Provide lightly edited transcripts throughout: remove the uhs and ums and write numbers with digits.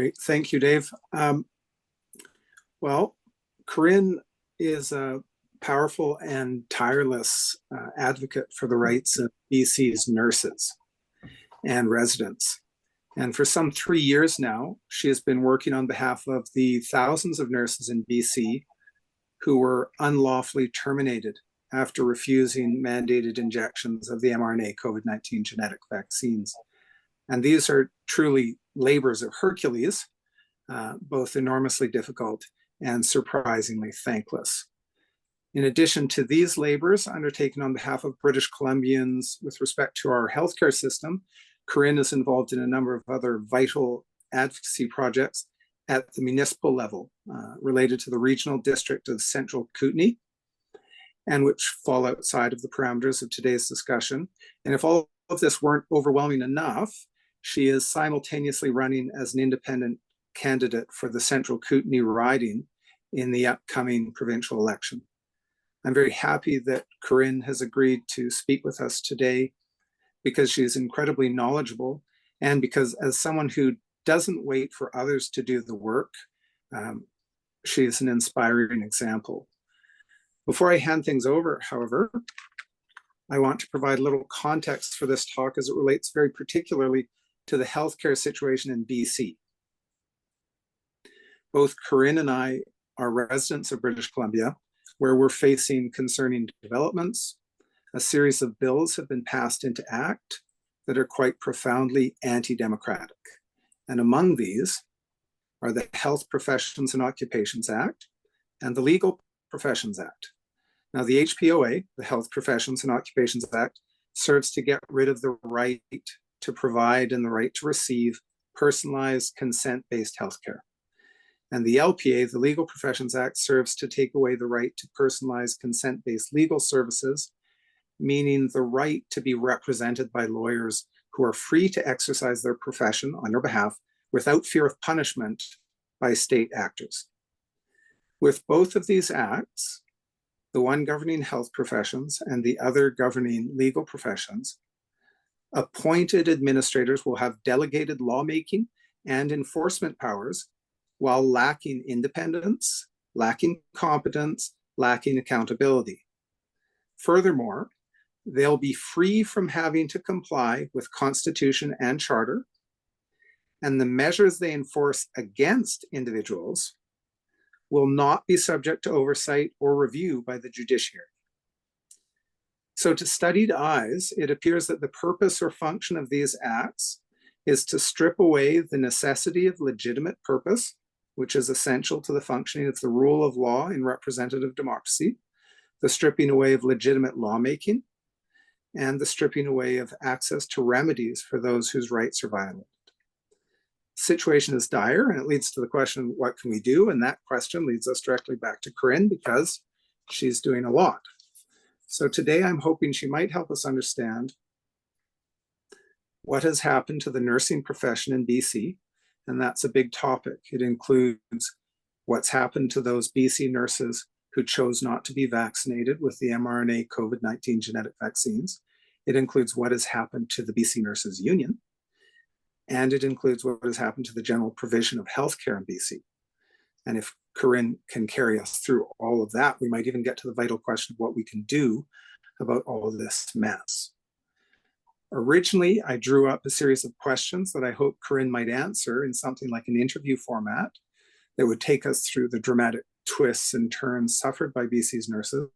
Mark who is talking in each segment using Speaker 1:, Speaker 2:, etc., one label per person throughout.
Speaker 1: Great. Thank you, Dave. Well, Corinne is a powerful and tireless advocate for the rights of BC's nurses and residents. And for some 3 years now, she has been working on behalf of the thousands of nurses in BC who were unlawfully terminated after refusing mandated injections of the mRNA COVID-19 genetic vaccines. And these are truly labors of Hercules, both enormously difficult and surprisingly thankless. In addition to these labors undertaken on behalf of British Columbians with respect to our healthcare system, Corinne is involved in a number of other vital advocacy projects at the municipal level related to the regional district of Central Kootenay, and which fall outside of the parameters of today's discussion. And if all of this weren't overwhelming enough, she is simultaneously running as an independent candidate for the Central Kootenay riding in the upcoming provincial election. I'm very happy that Corinne has agreed to speak with us today because she is incredibly knowledgeable, and because as someone who doesn't wait for others to do the work, she is an inspiring example. Before I hand things over, however, I want to provide a little context for this talk as it relates very particularly to the healthcare situation in BC. Both Corinne and I are residents of British Columbia, where we're facing concerning developments. A series of bills have been passed into act that are quite profoundly anti-democratic. And among these are the Health Professions and Occupations Act and the Legal Professions Act. Now, the HPOA, the Health Professions and Occupations Act, serves to get rid of the right to provide and the right to receive personalized consent-based healthcare. And the LPA, the Legal Professions Act, serves to take away the right to personalized consent-based legal services, meaning the right to be represented by lawyers who are free to exercise their profession on your behalf without fear of punishment by state actors. With both of these acts, the one governing health professions and the other governing legal professions, appointed administrators will have delegated lawmaking and enforcement powers while lacking independence, lacking competence, lacking accountability. Furthermore, they'll be free from having to comply with Constitution and Charter, and the measures they enforce against individuals will not be subject to oversight or review by the judiciary. So to studied eyes, it appears that the purpose or function of these acts is to strip away the necessity of legitimate purpose, which is essential to the functioning of the rule of law in representative democracy, the stripping away of legitimate lawmaking, and the stripping away of access to remedies for those whose rights are violated. The situation is dire, and it leads to the question, what can we do? And that question leads us directly back to Corinne, because she's doing a lot. So today I'm hoping she might help us understand what has happened to the nursing profession in BC, and that's a big topic. It includes what's happened to those BC nurses who chose not to be vaccinated with the mRNA COVID-19 genetic vaccines. It includes what has happened to the BC Nurses Union, and it includes what has happened to the general provision of healthcare in BC. And if Corinne can carry us through all of that, we might even get to the vital question of what we can do about all of this mess. Originally, I drew up a series of questions that I hope Corinne might answer in something like an interview format that would take us through the dramatic twists and turns suffered by BC's nurses.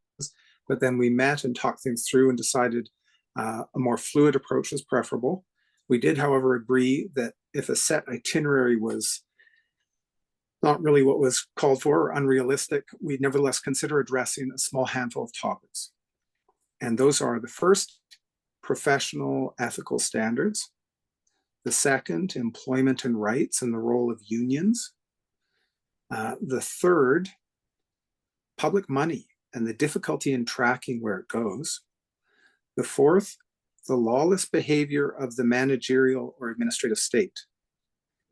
Speaker 1: But then we met and talked things through and decided a more fluid approach was preferable. We did, however, agree that if a set itinerary was not really what was called for or unrealistic, we'd nevertheless consider addressing a small handful of topics. And those are: the first, professional ethical standards; the second, employment and rights and the role of unions; the third, public money and the difficulty in tracking where it goes; the fourth, the lawless behavior of the managerial or administrative state;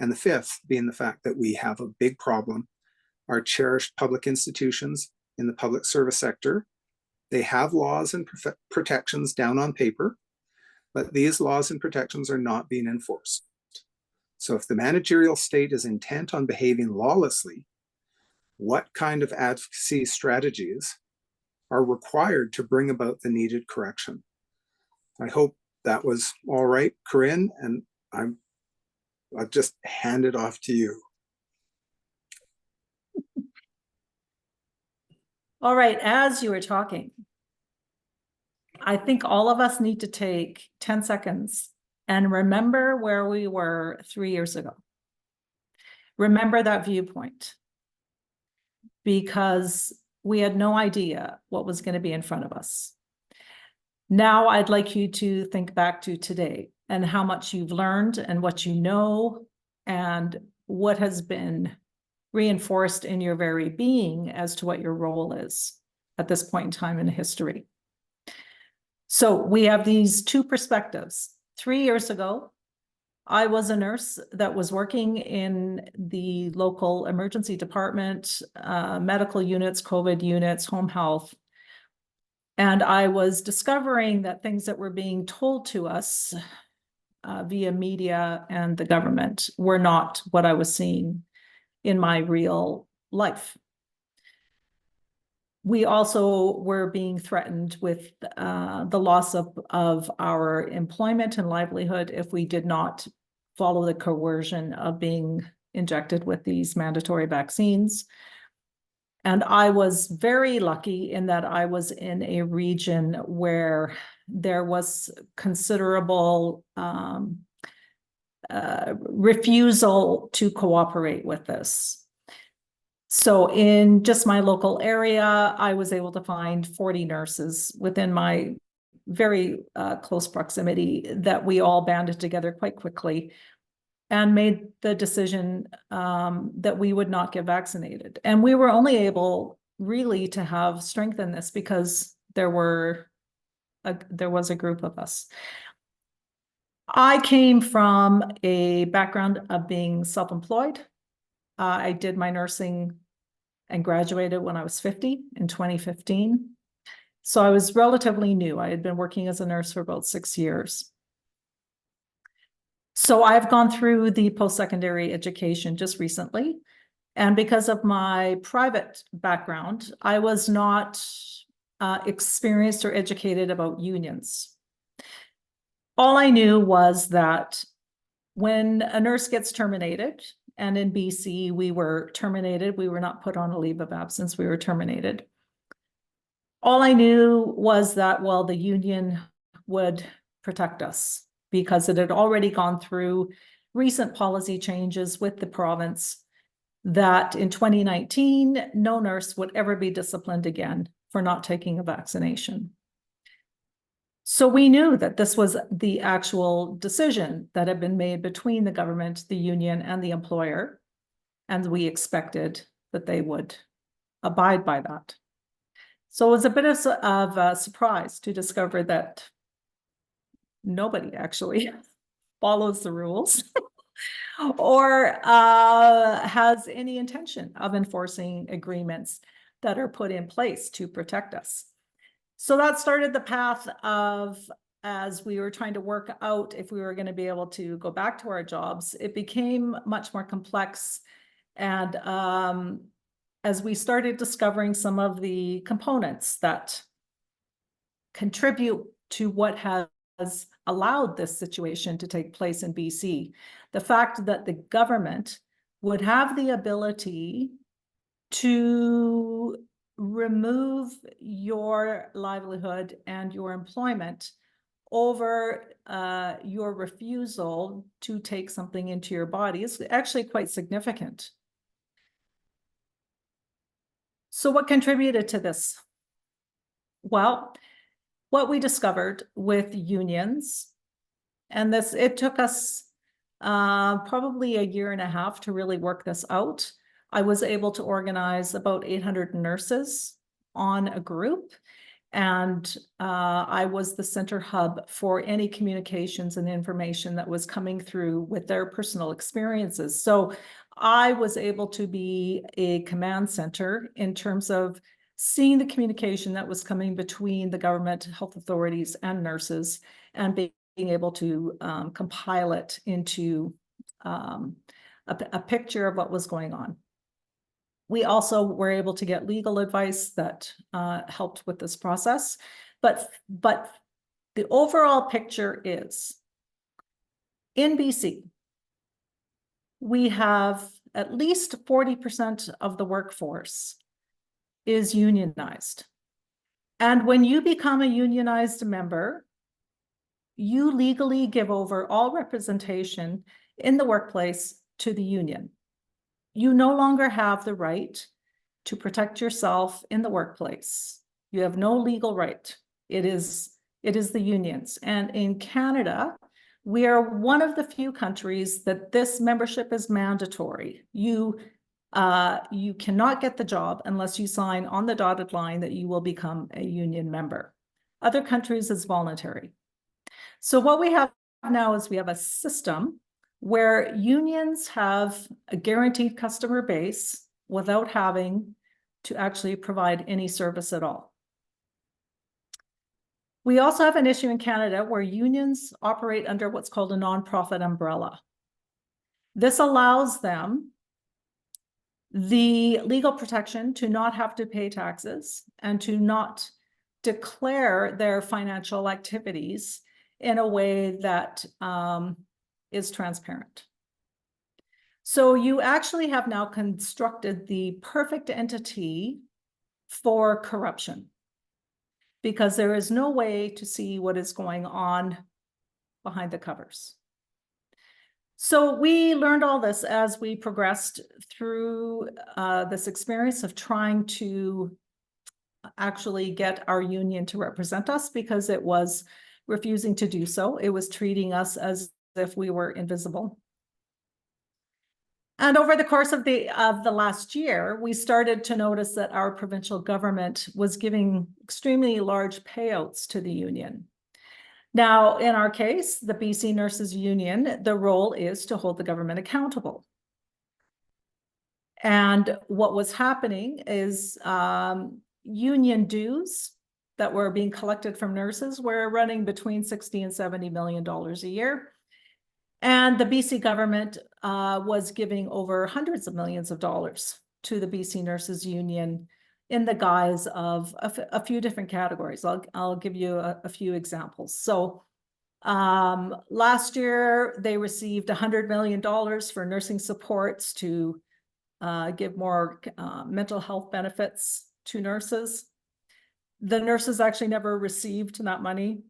Speaker 1: and the fifth being the fact that we have a big problem. Our cherished public institutions in the public service sector, they have laws and protections down on paper, but these laws and protections are not being enforced. So if the managerial state is intent on behaving lawlessly, what kind of advocacy strategies are required to bring about the needed correction? I hope that was all right, Corinne, and I'll just hand it off to you.
Speaker 2: All right, as you were talking, I think all of us need to take 10 seconds and remember where we were 3 years ago. Remember that viewpoint, because we had no idea what was going to be in front of us. Now I'd like you to think back to today and how much you've learned and what you know and what has been reinforced in your very being as to what your role is at this point in time in history. So we have these two perspectives. 3 years ago, I was a nurse that was working in the local emergency department, medical units, COVID units, home health. And I was discovering that things that were being told to us via media and the government were not what I was seeing in my real life. We also were being threatened with the loss of our employment and livelihood if we did not follow the coercion of being injected with these mandatory vaccines. And I was very lucky in that I was in a region where there was considerable refusal to cooperate with this. So in just my local area, I was able to find 40 nurses within my very close proximity that we all banded together quite quickly and made the decision that we would not get vaccinated. And we were only able really to have strength in this because there was a group of us. I came from a background of being self-employed. I did my nursing and graduated when I was 50 in 2015. So I was relatively new. I had been working as a nurse for about 6 years. So I've gone through the post-secondary education just recently. And because of my private background, I was not experienced or educated about unions. All I knew was that when a nurse gets terminated, and in BC, we were terminated. We were not put on a leave of absence. We were terminated. All I knew was that, well, the union would protect us because it had already gone through recent policy changes with the province that in 2019, no nurse would ever be disciplined again for not taking a vaccination. So we knew that this was the actual decision that had been made between the government, the union, and the employer, and we expected that they would abide by that. So it was a bit of a surprise to discover that nobody actually follows the rules or has any intention of enforcing agreements that are put in place to protect us. So that started the path of, as we were trying to work out if we were going to be able to go back to our jobs, it became much more complex. And as we started discovering some of the components that contribute to what has allowed this situation to take place in BC, the fact that the government would have the ability to remove your livelihood and your employment over your refusal to take something into your body is actually quite significant. So what contributed to this? Well, what we discovered with unions, and it took us probably 1.5 years to really work this out. I was able to organize about 800 nurses on a group, and I was the center hub for any communications and information that was coming through with their personal experiences. So I was able to be a command center in terms of seeing the communication that was coming between the government, health authorities, and nurses, and being able to compile it into a picture of what was going on. We also were able to get legal advice that helped with this process. But the overall picture is, in BC, we have at least 40% of the workforce is unionized. And when you become a unionized member, you legally give over all representation in the workplace to the union. You no longer have the right to protect yourself in the workplace. You have no legal right. It is the unions. And in Canada, we are one of the few countries that this membership is mandatory. You cannot get the job unless you sign on the dotted line that you will become a union member. Other countries, it's voluntary. So what we have now is we have a system where unions have a guaranteed customer base without having to actually provide any service at all. We also have an issue in Canada where unions operate under what's called a nonprofit umbrella. This allows them the legal protection to not have to pay taxes and to not declare their financial activities in a way that is transparent. So you actually have now constructed the perfect entity for corruption, because there is no way to see what is going on behind the covers. So we learned all this as we progressed through this experience of trying to actually get our union to represent us, because it was refusing to do so. It was treating us as if we were invisible. And over the course of the last year, we started to notice that our provincial government was giving extremely large payouts to the union. Now, in our case, the BC Nurses Union, the role is to hold the government accountable. And what was happening is union dues that were being collected from nurses were running between $60 and $70 million a year. And the BC government was giving over hundreds of millions of dollars to the BC Nurses Union in the guise of a few different categories. I'll give you a few examples. So last year, they received $100 million for nursing supports to give more mental health benefits to nurses. The nurses actually never received that money.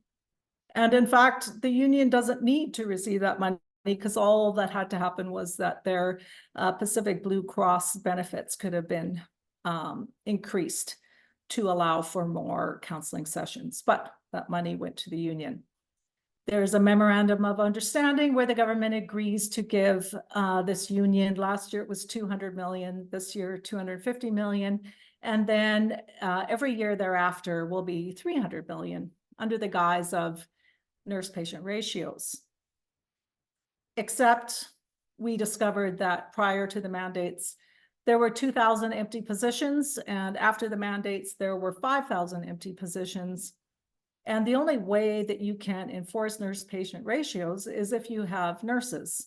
Speaker 2: And in fact, the union doesn't need to receive that money, because all that had to happen was that their Pacific Blue Cross benefits could have been increased to allow for more counseling sessions, but that money went to the union. There's a memorandum of understanding where the government agrees to give this union, last year it was 200 million, this year 250 million, and then every year thereafter will be 300 million under the guise of nurse-patient ratios. Except we discovered that prior to the mandates, there were 2,000 empty positions, and after the mandates, there were 5,000 empty positions. And the only way that you can enforce nurse-patient ratios is if you have nurses.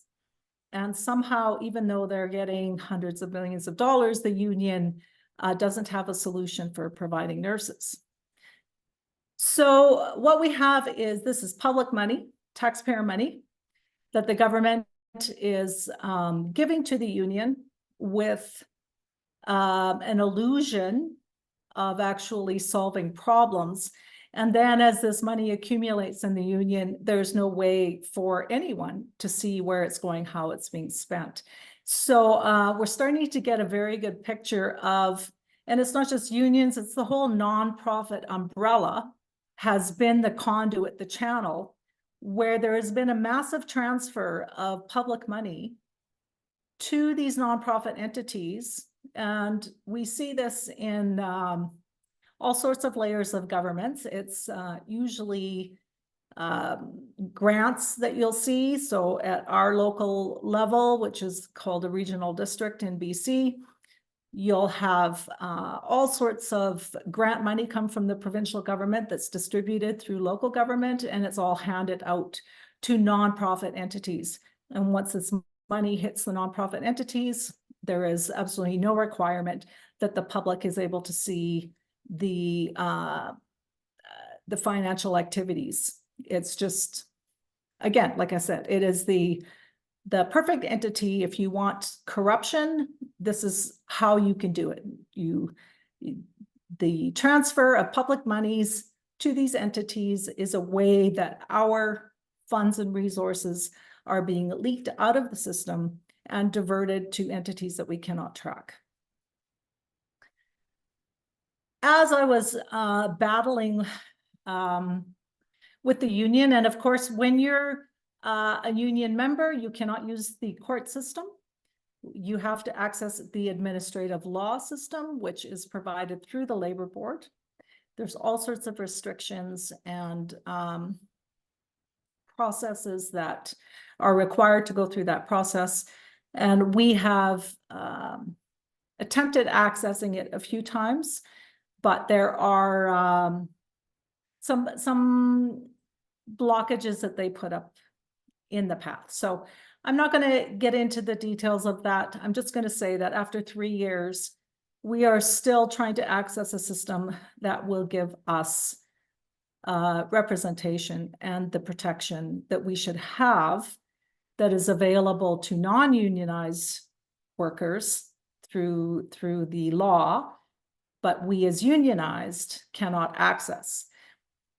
Speaker 2: And somehow, even though they're getting hundreds of millions of dollars, the union doesn't have a solution for providing nurses. So what we have is, this is public money, taxpayer money, that the government is giving to the union with an illusion of actually solving problems. And then as this money accumulates in the union, there's no way for anyone to see where it's going, how it's being spent. So we're starting to get a very good picture of, and it's not just unions, it's the whole nonprofit umbrella has been the conduit, the channel, where there has been a massive transfer of public money to these nonprofit entities. And we see this in all sorts of layers of governments. It's usually grants that you'll see. So at our local level, which is called a regional district in BC, you'll have all sorts of grant money come from the provincial government that's distributed through local government, and it's all handed out to nonprofit entities. And once this money hits the nonprofit entities, there is absolutely no requirement that the public is able to see the financial activities. It's just, again, like I said, it is the perfect entity. If you want corruption, this is how you can do it. The transfer of public monies to these entities is a way that our funds and resources are being leaked out of the system and diverted to entities that we cannot track. As I was battling with the union, and of course, when you're a union member, you cannot use the court system. You have to access the administrative law system, which is provided through the labor board. There's all sorts of restrictions and processes that are required to go through that process. And we have attempted accessing it a few times, but there are some blockages that they put up in the path. So I'm not going to get into the details of that. I'm just going to say that after 3 years, we are still trying to access a system that will give us representation and the protection that we should have that is available to non-unionized workers through the law, but we as unionized cannot access.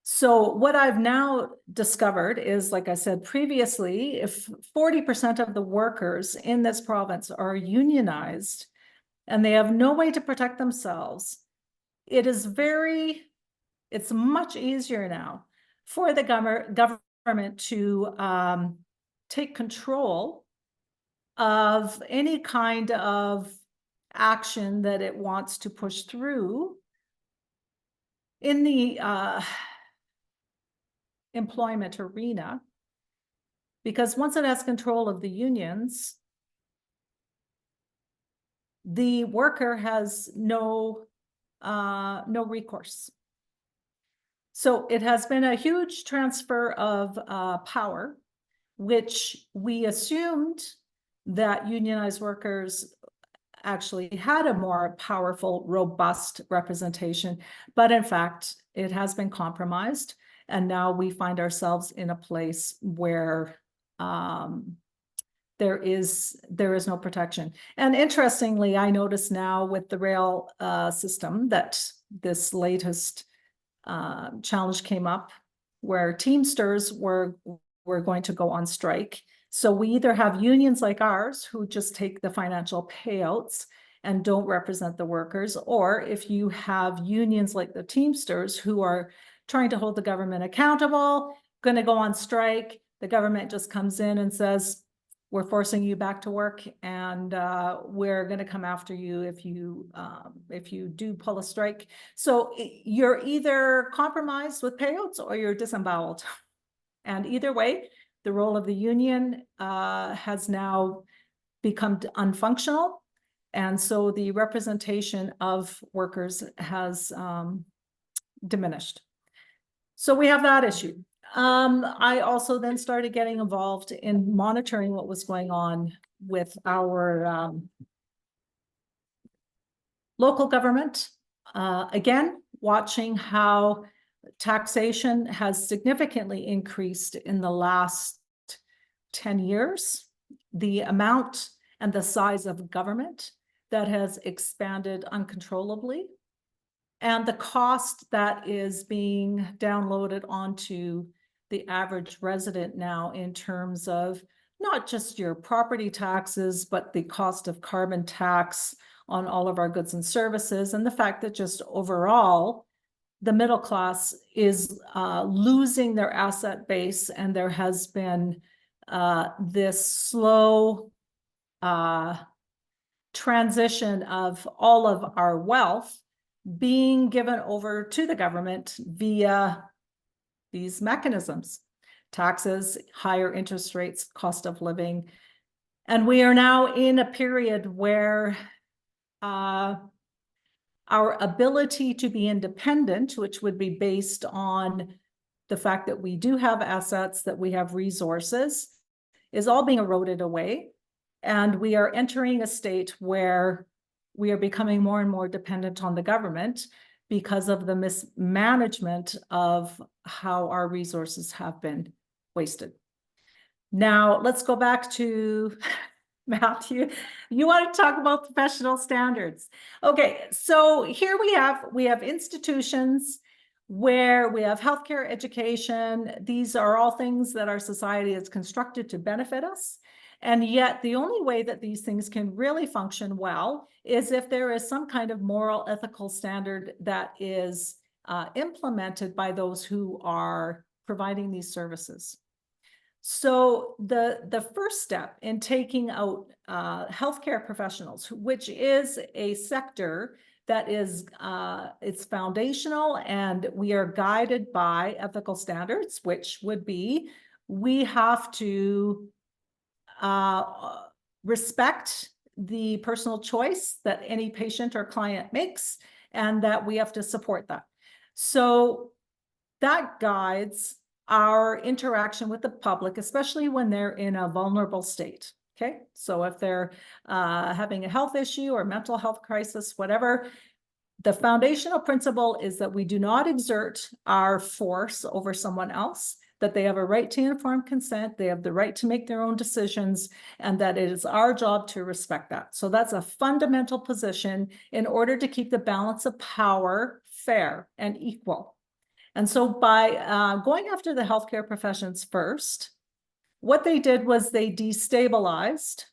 Speaker 2: So what I've now discovered is, like I said previously, if 40% of the workers in this province are unionized and they have no way to protect themselves, it's much easier now for the government to take control of any kind of action that it wants to push through in the employment arena, because once it has control of the unions, the worker has no recourse. So it has been a huge transfer of power, which we assumed that unionized workers actually had a more powerful, robust representation, but in fact, it has been compromised. And now we find ourselves in a place where there is no protection. And interestingly, I notice now with the rail system that this latest challenge came up where Teamsters were going to go on strike. So we either have unions like ours who just take the financial payouts and don't represent the workers, or if you have unions like the Teamsters who are trying to hold the government accountable, going to go on strike, the government just comes in and says, we're forcing you back to work, and we're going to come after you if you do pull a strike. So you're either compromised with payouts or you're disemboweled. And either way, the role of the union has now become unfunctional. And so the representation of workers has diminished. So we have that issue. I also then started getting involved in monitoring what was going on with our local government. Again, watching how taxation has significantly increased in the last 10 years. The amount and the size of government that has expanded uncontrollably, and the cost that is being downloaded onto the average resident now in terms of not just your property taxes, but the cost of carbon tax on all of our goods and services, and the fact that just overall, the middle class is losing their asset base, and there has been this slow transition of all of our wealth being given over to the government via these mechanisms, taxes, higher interest rates, cost of living. And we are now in a period where our ability to be independent, which would be based on the fact that we do have assets, that we have resources, is all being eroded away. And we are entering a state where we are becoming more and more dependent on the government because of the mismanagement of how our resources have been wasted. Now, let's go back to Matthew. You want to talk about professional standards. Okay, so here we have institutions where we have healthcare, education. These are all things that our society is constructed to benefit us. And yet the only way that these things can really function well is if there is some kind of moral, ethical standard that is implemented by those who are providing these services. So the first step in taking out healthcare professionals, which is a sector that is it's foundational, and we are guided by ethical standards, which would be we have to respect the personal choice that any patient or client makes, and that we have to support that. So that guides our interaction with the public, especially when they're in a vulnerable state. Okay, so if they're having a health issue or mental health crisis, whatever, the foundational principle is that we do not exert our force over someone else, that they have a right to informed consent, they have the right to make their own decisions, and that it is our job to respect that. So that's a fundamental position in order to keep the balance of power fair and equal. And so by going after the healthcare professions first, what they did was they destabilized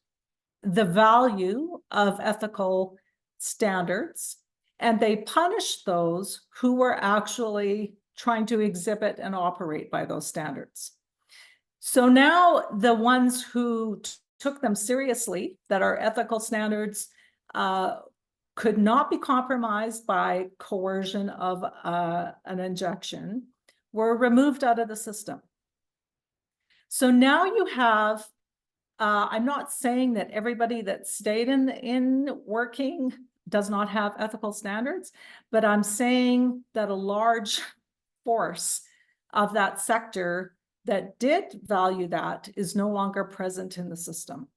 Speaker 2: the value of ethical standards, and they punished those who were actually trying to exhibit and operate by those standards. So now the ones who took them seriously, that our ethical standards could not be compromised by coercion of an injection, were removed out of the system. So now you have, I'm not saying that everybody that stayed in working does not have ethical standards, but I'm saying that a large force of that sector that did value that is no longer present in the system.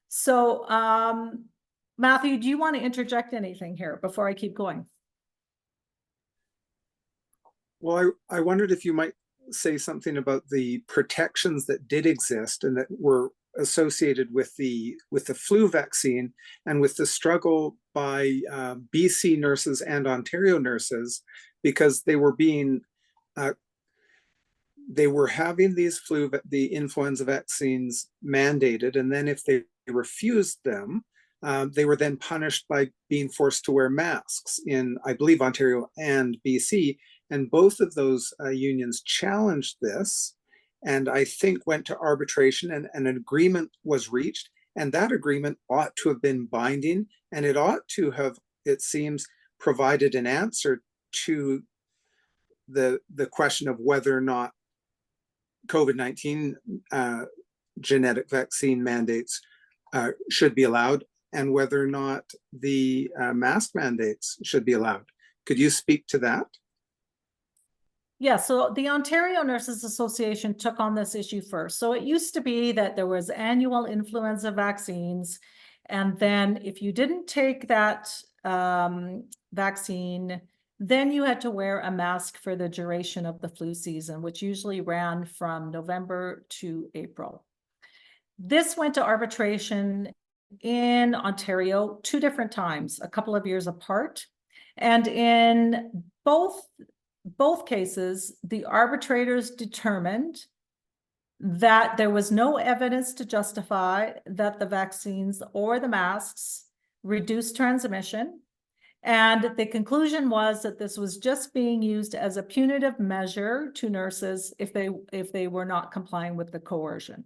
Speaker 2: So, Matthew, do you want to interject anything here before I keep going?
Speaker 1: Well, I wondered if you might say something about the protections that did exist and that were associated with the flu vaccine and with the struggle by BC nurses and Ontario nurses, because they were being they were having the influenza vaccines mandated, and then if they refused them, they were then punished by being forced to wear masks in, I believe, Ontario and BC. And both of those unions challenged this, and I think went to arbitration, and an agreement was reached. And that agreement ought to have been binding, and it ought to have, it seems, provided an answer to the question of whether or not COVID-19 genetic vaccine mandates should be allowed, and whether or not the mask mandates should be allowed. Could you speak to that?
Speaker 2: Yeah, so the Ontario Nurses Association took on this issue first. So it used to be that there was annual influenza vaccines, and then if you didn't take that vaccine, then you had to wear a mask for the duration of the flu season, which usually ran from November to April. This went to arbitration in Ontario 2 different times, a couple of years apart. And in both cases, the arbitrators determined that there was no evidence to justify that the vaccines or the masks reduced transmission. And the conclusion was that this was just being used as a punitive measure to nurses if they were not complying with the coercion.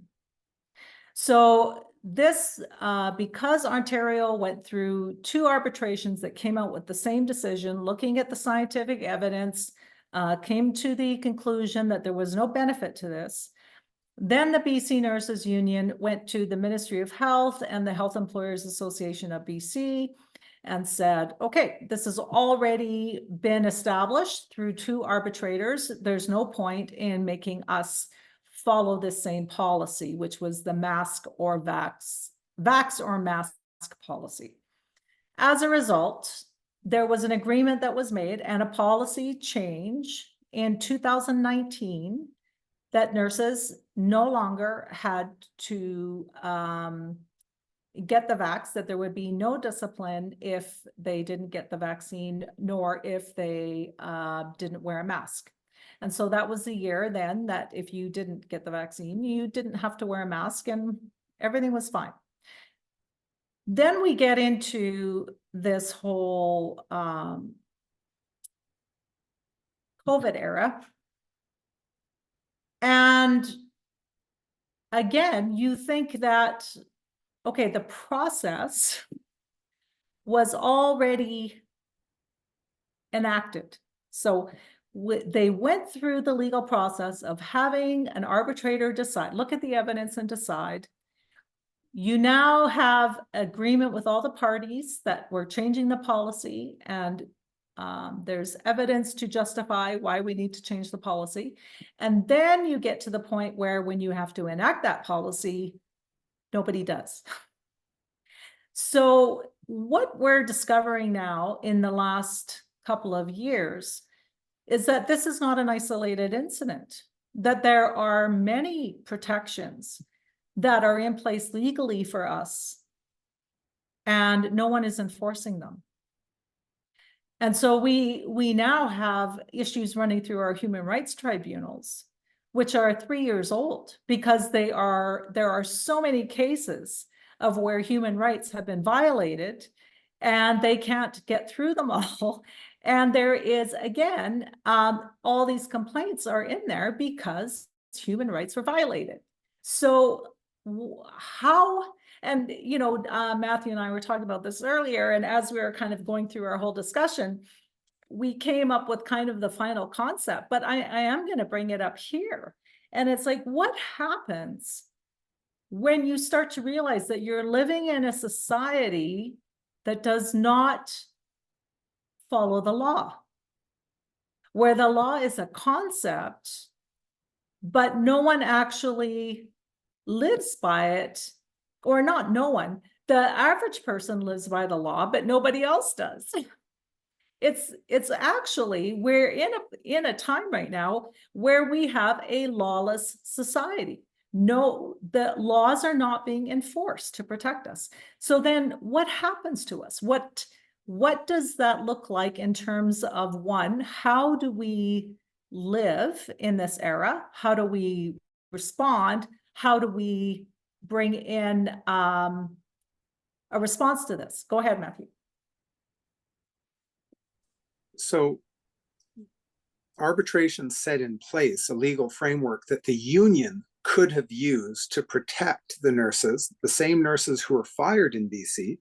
Speaker 2: So this, because Ontario went through 2 arbitrations that came out with the same decision, looking at the scientific evidence, came to the conclusion that there was no benefit to this. Then the BC Nurses Union went to the Ministry of Health and the Health Employers Association of BC and said, okay, this has already been established through 2 arbitrators. There's no point in making us follow this same policy, which was the mask or vax vax or mask policy. As a result, there was an agreement that was made and a policy change in 2019 that nurses no longer had to get the vax, that there would be no discipline if they didn't get the vaccine, nor if they didn't wear a mask. And so that was the year then that if you didn't get the vaccine, you didn't have to wear a mask and everything was fine. Then we get into this whole COVID era. And again, you think that, okay, the process was already enacted. So they went through the legal process of having an arbitrator decide, look at the evidence and decide. You now have agreement with all the parties that we're changing the policy, and there's evidence to justify why we need to change the policy. And then you get to the point where when you have to enact that policy, nobody does. So what we're discovering now in the last couple of years is that this is not an isolated incident, that there are many protections that are in place legally for us, and no one is enforcing them. And so we now have issues running through our human rights tribunals, which are 3 years old, because there are so many cases of where human rights have been violated and they can't get through them all. And there is, again, all these complaints are in there because human rights were violated. So how, and Matthew and I were talking about this earlier, and as we were kind of going through our whole discussion, we came up with kind of the final concept, but I am going to bring it up here. And it's like, what happens when you start to realize that you're living in a society that does not follow the law, where the law is a concept, but no one actually lives by it, or not no one. The average person lives by the law, but nobody else does. It's actually, we're in a time right now where we have a lawless society. No, the laws are not being enforced to protect us. So then what happens to us? What does that look like in terms of, one, how do we live in this era? How do we respond? How do we bring in a response to this? Go ahead, Matthew.
Speaker 1: So arbitration set in place a legal framework that the union could have used to protect the nurses, the same nurses who were fired in BC,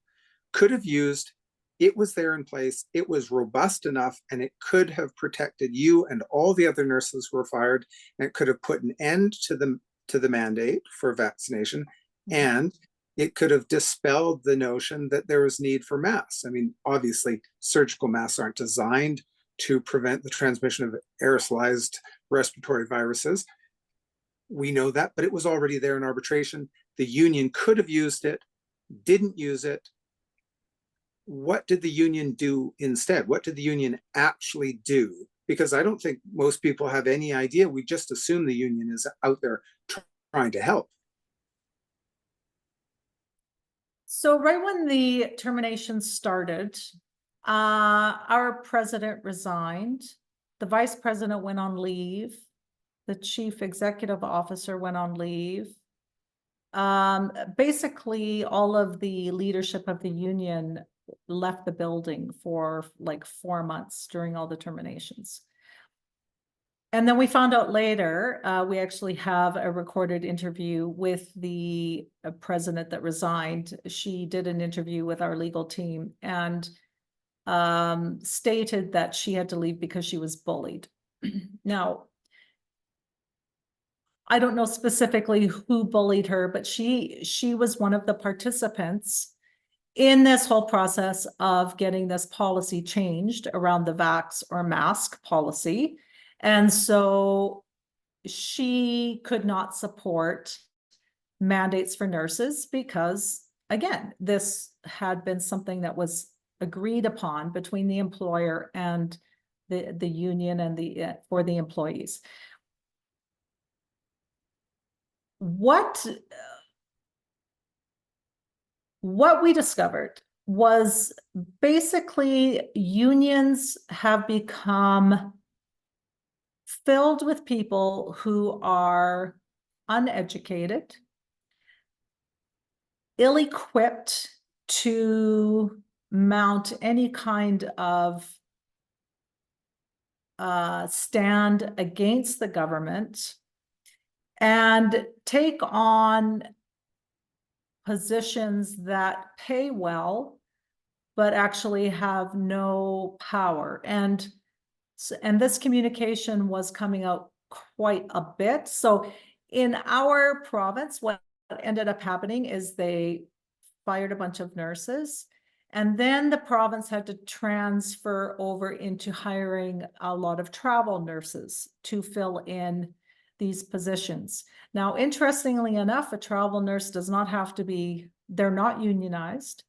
Speaker 1: could have used. It was there in place, it was robust enough, and it could have protected you and all the other nurses who were fired, and it could have put an end to the mandate for vaccination, and it could have dispelled the notion that there was need for masks. I mean, obviously, surgical masks aren't designed to prevent the transmission of aerosolized respiratory viruses. We know that, but it was already there in arbitration. The union could have used it, didn't use it. What did the union do instead? What did the union actually do? Because I don't think most people have any idea. We just assume the union is out there trying to help.
Speaker 2: So right when the termination started, our president resigned, the vice president went on leave, the chief executive officer went on leave. Basically, all of the leadership of the union left the building for like 4 months during all the terminations. And then we found out later, we actually have a recorded interview with the president that resigned. She did an interview with our legal team and stated that she had to leave because she was bullied. Now, I don't know specifically who bullied her, but she was one of the participants in this whole process of getting this policy changed around the vax or mask policy. And so she could not support mandates for nurses because, again, this had been something that was agreed upon between the employer and the union and for the employees. What we discovered was basically unions have become filled with people who are uneducated, ill-equipped to mount any kind of stand against the government and take on positions that pay well, but actually have no power. And this communication was coming out quite a bit. So in our province, what ended up happening is they fired a bunch of nurses, and then the province had to transfer over into hiring a lot of travel nurses to fill in these positions. Now, interestingly enough, a travel nurse does not have to be, they're not unionized.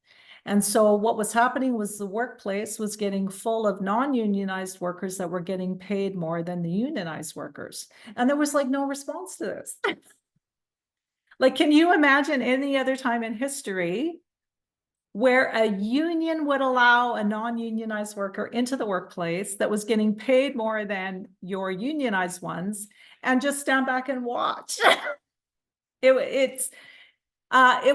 Speaker 2: And so what was happening was the workplace was getting full of non-unionized workers that were getting paid more than the unionized workers. And there was like no response to this. Like, can you imagine any other time in history where a union would allow a non-unionized worker into the workplace that was getting paid more than your unionized ones and just stand back and watch? It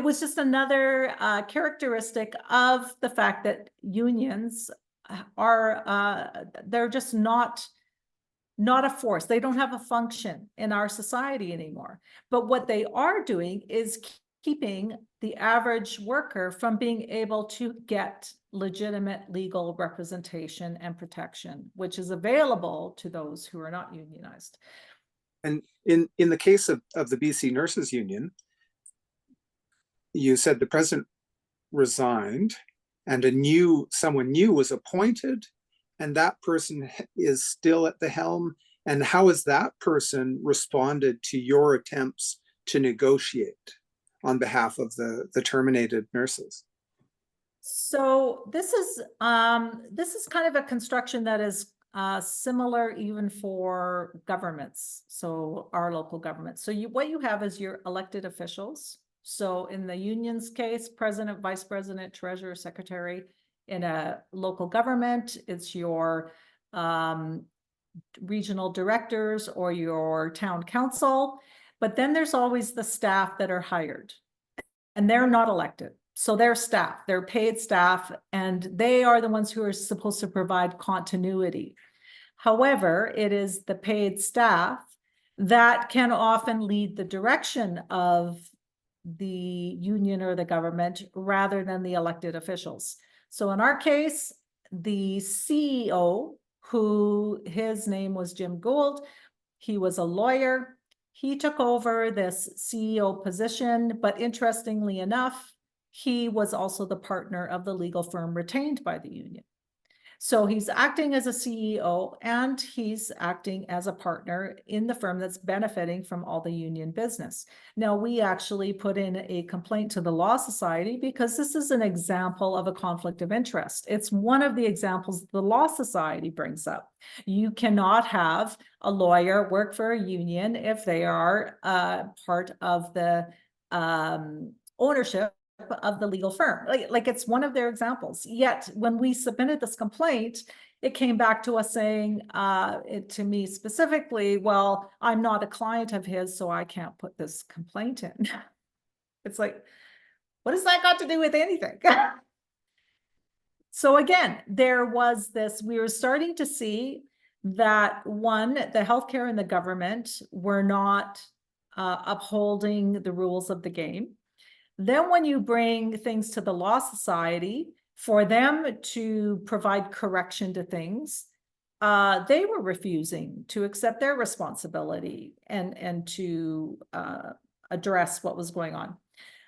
Speaker 2: was just another characteristic of the fact that unions are, they're just not a force. They don't have a function in our society anymore. But what they are doing is keeping the average worker from being able to get legitimate legal representation and protection, which is available to those who are not unionized.
Speaker 1: And in the case of the BC Nurses Union, you said the president resigned and someone new was appointed, and that person is still at the helm. And how has that person responded to your attempts to negotiate on behalf of the terminated nurses?
Speaker 2: So this is kind of a construction that is similar even for governments. So our local government. So what you have is your elected officials. So in the union's case, president, vice president, treasurer, secretary. In a local government, it's your regional directors or your town council. But then there's always the staff that are hired, and they're not elected. So they're staff, they're paid staff, and they are the ones who are supposed to provide continuity. However, it is the paid staff that can often lead the direction of the union or the government rather than the elected officials. So in our case, the CEO, who his name was Jim Gould, he was a lawyer. He took over this CEO position, but interestingly enough, he was also the partner of the legal firm retained by the union. So he's acting as a CEO and he's acting as a partner in the firm that's benefiting from all the union business. Now, we actually put in a complaint to the Law Society because this is an example of a conflict of interest. It's one of the examples the Law Society brings up. You cannot have a lawyer work for a union if they are part of the ownership of the legal firm. Like it's one of their examples. Yet when we submitted this complaint, it came back to us saying, to me specifically, well, I'm not a client of his, so I can't put this complaint in. It's like, what has that got to do with anything? So again, there was this, we were starting to see that one, the healthcare and the government were not upholding the rules of the game. Then when you bring things to the Law Society, for them to provide correction to things, they were refusing to accept their responsibility and to address what was going on.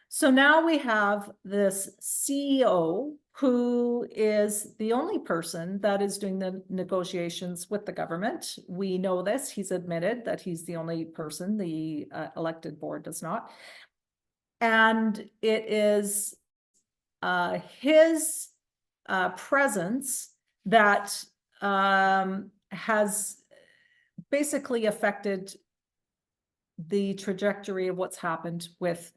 Speaker 2: So now we have this CEO who is the only person that is doing the negotiations with the government. We know this. He's admitted that he's the only person. The elected board does not. And it is his presence that has basically affected the trajectory of what's happened with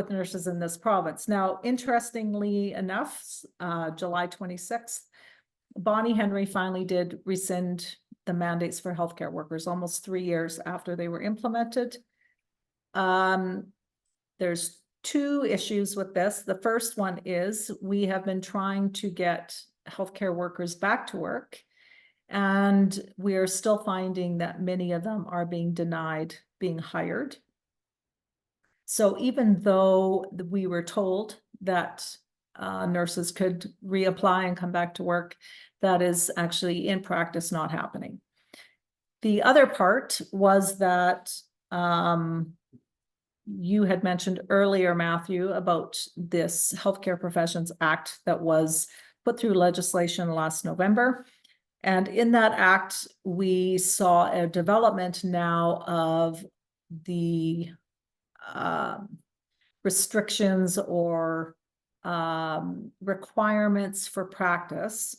Speaker 2: nurses in this province. Now, interestingly enough, July 26th, Bonnie Henry finally did rescind the mandates for healthcare workers almost 3 years after they were implemented. There's two issues with this. The first one is we have been trying to get healthcare workers back to work, and we are still finding that many of them are being denied being hired. So even though we were told that nurses could reapply and come back to work, that is actually in practice not happening. The other part was that you had mentioned earlier, Matthew, about this Healthcare Professions Act that was put through legislation last November. And in that act, we saw a development now of the restrictions or requirements for practice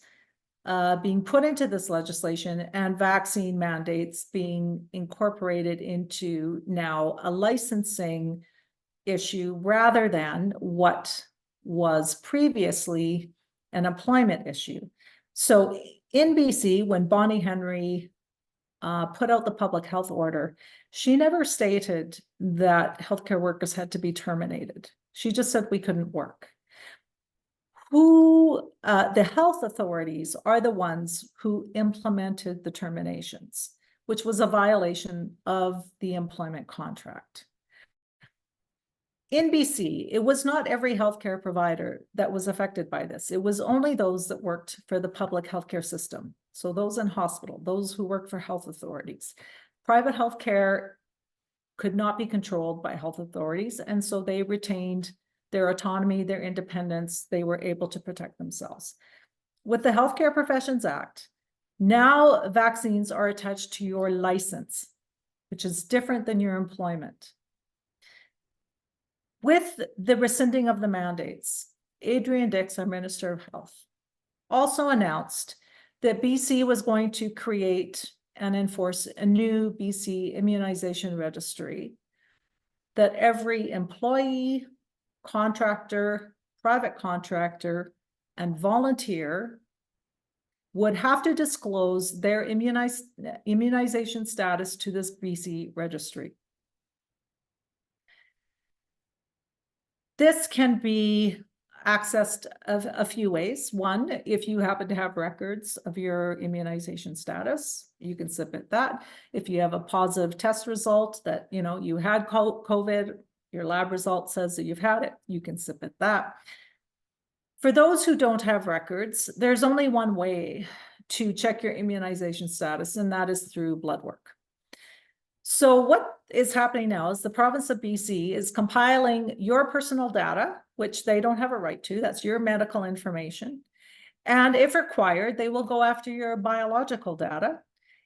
Speaker 2: being put into this legislation, and vaccine mandates being incorporated into now a licensing issue rather than what was previously an employment issue. So in BC, when Bonnie Henry put out the public health order, she never stated that healthcare workers had to be terminated. She just said we couldn't work. The health authorities are the ones who implemented the terminations, which was a violation of the employment contract. In BC, it was not every healthcare provider that was affected by this. It was only those that worked for the public healthcare system. So those in hospital, those who work for health authorities. Private healthcare could not be controlled by health authorities, and so they retained their autonomy, their independence. They were able to protect themselves. With the Healthcare Professions Act, now vaccines are attached to your license, which is different than your employment. With the rescinding of the mandates, Adrian Dix, our Minister of Health, also announced that BC was going to create and enforce a new BC immunization registry that every employee, contractor, private contractor, and volunteer would have to disclose their immunization status to this BC registry. This can be accessed a few ways. One, if you happen to have records of your immunization status, you can submit that. If you have a positive test result that you had COVID, your lab result says that you've had it, you can submit that. For those who don't have records, there's only one way to check your immunization status, and that is through blood work. So what is happening now is the province of BC is compiling your personal data, which they don't have a right to. That's your medical information. And if required, they will go after your biological data.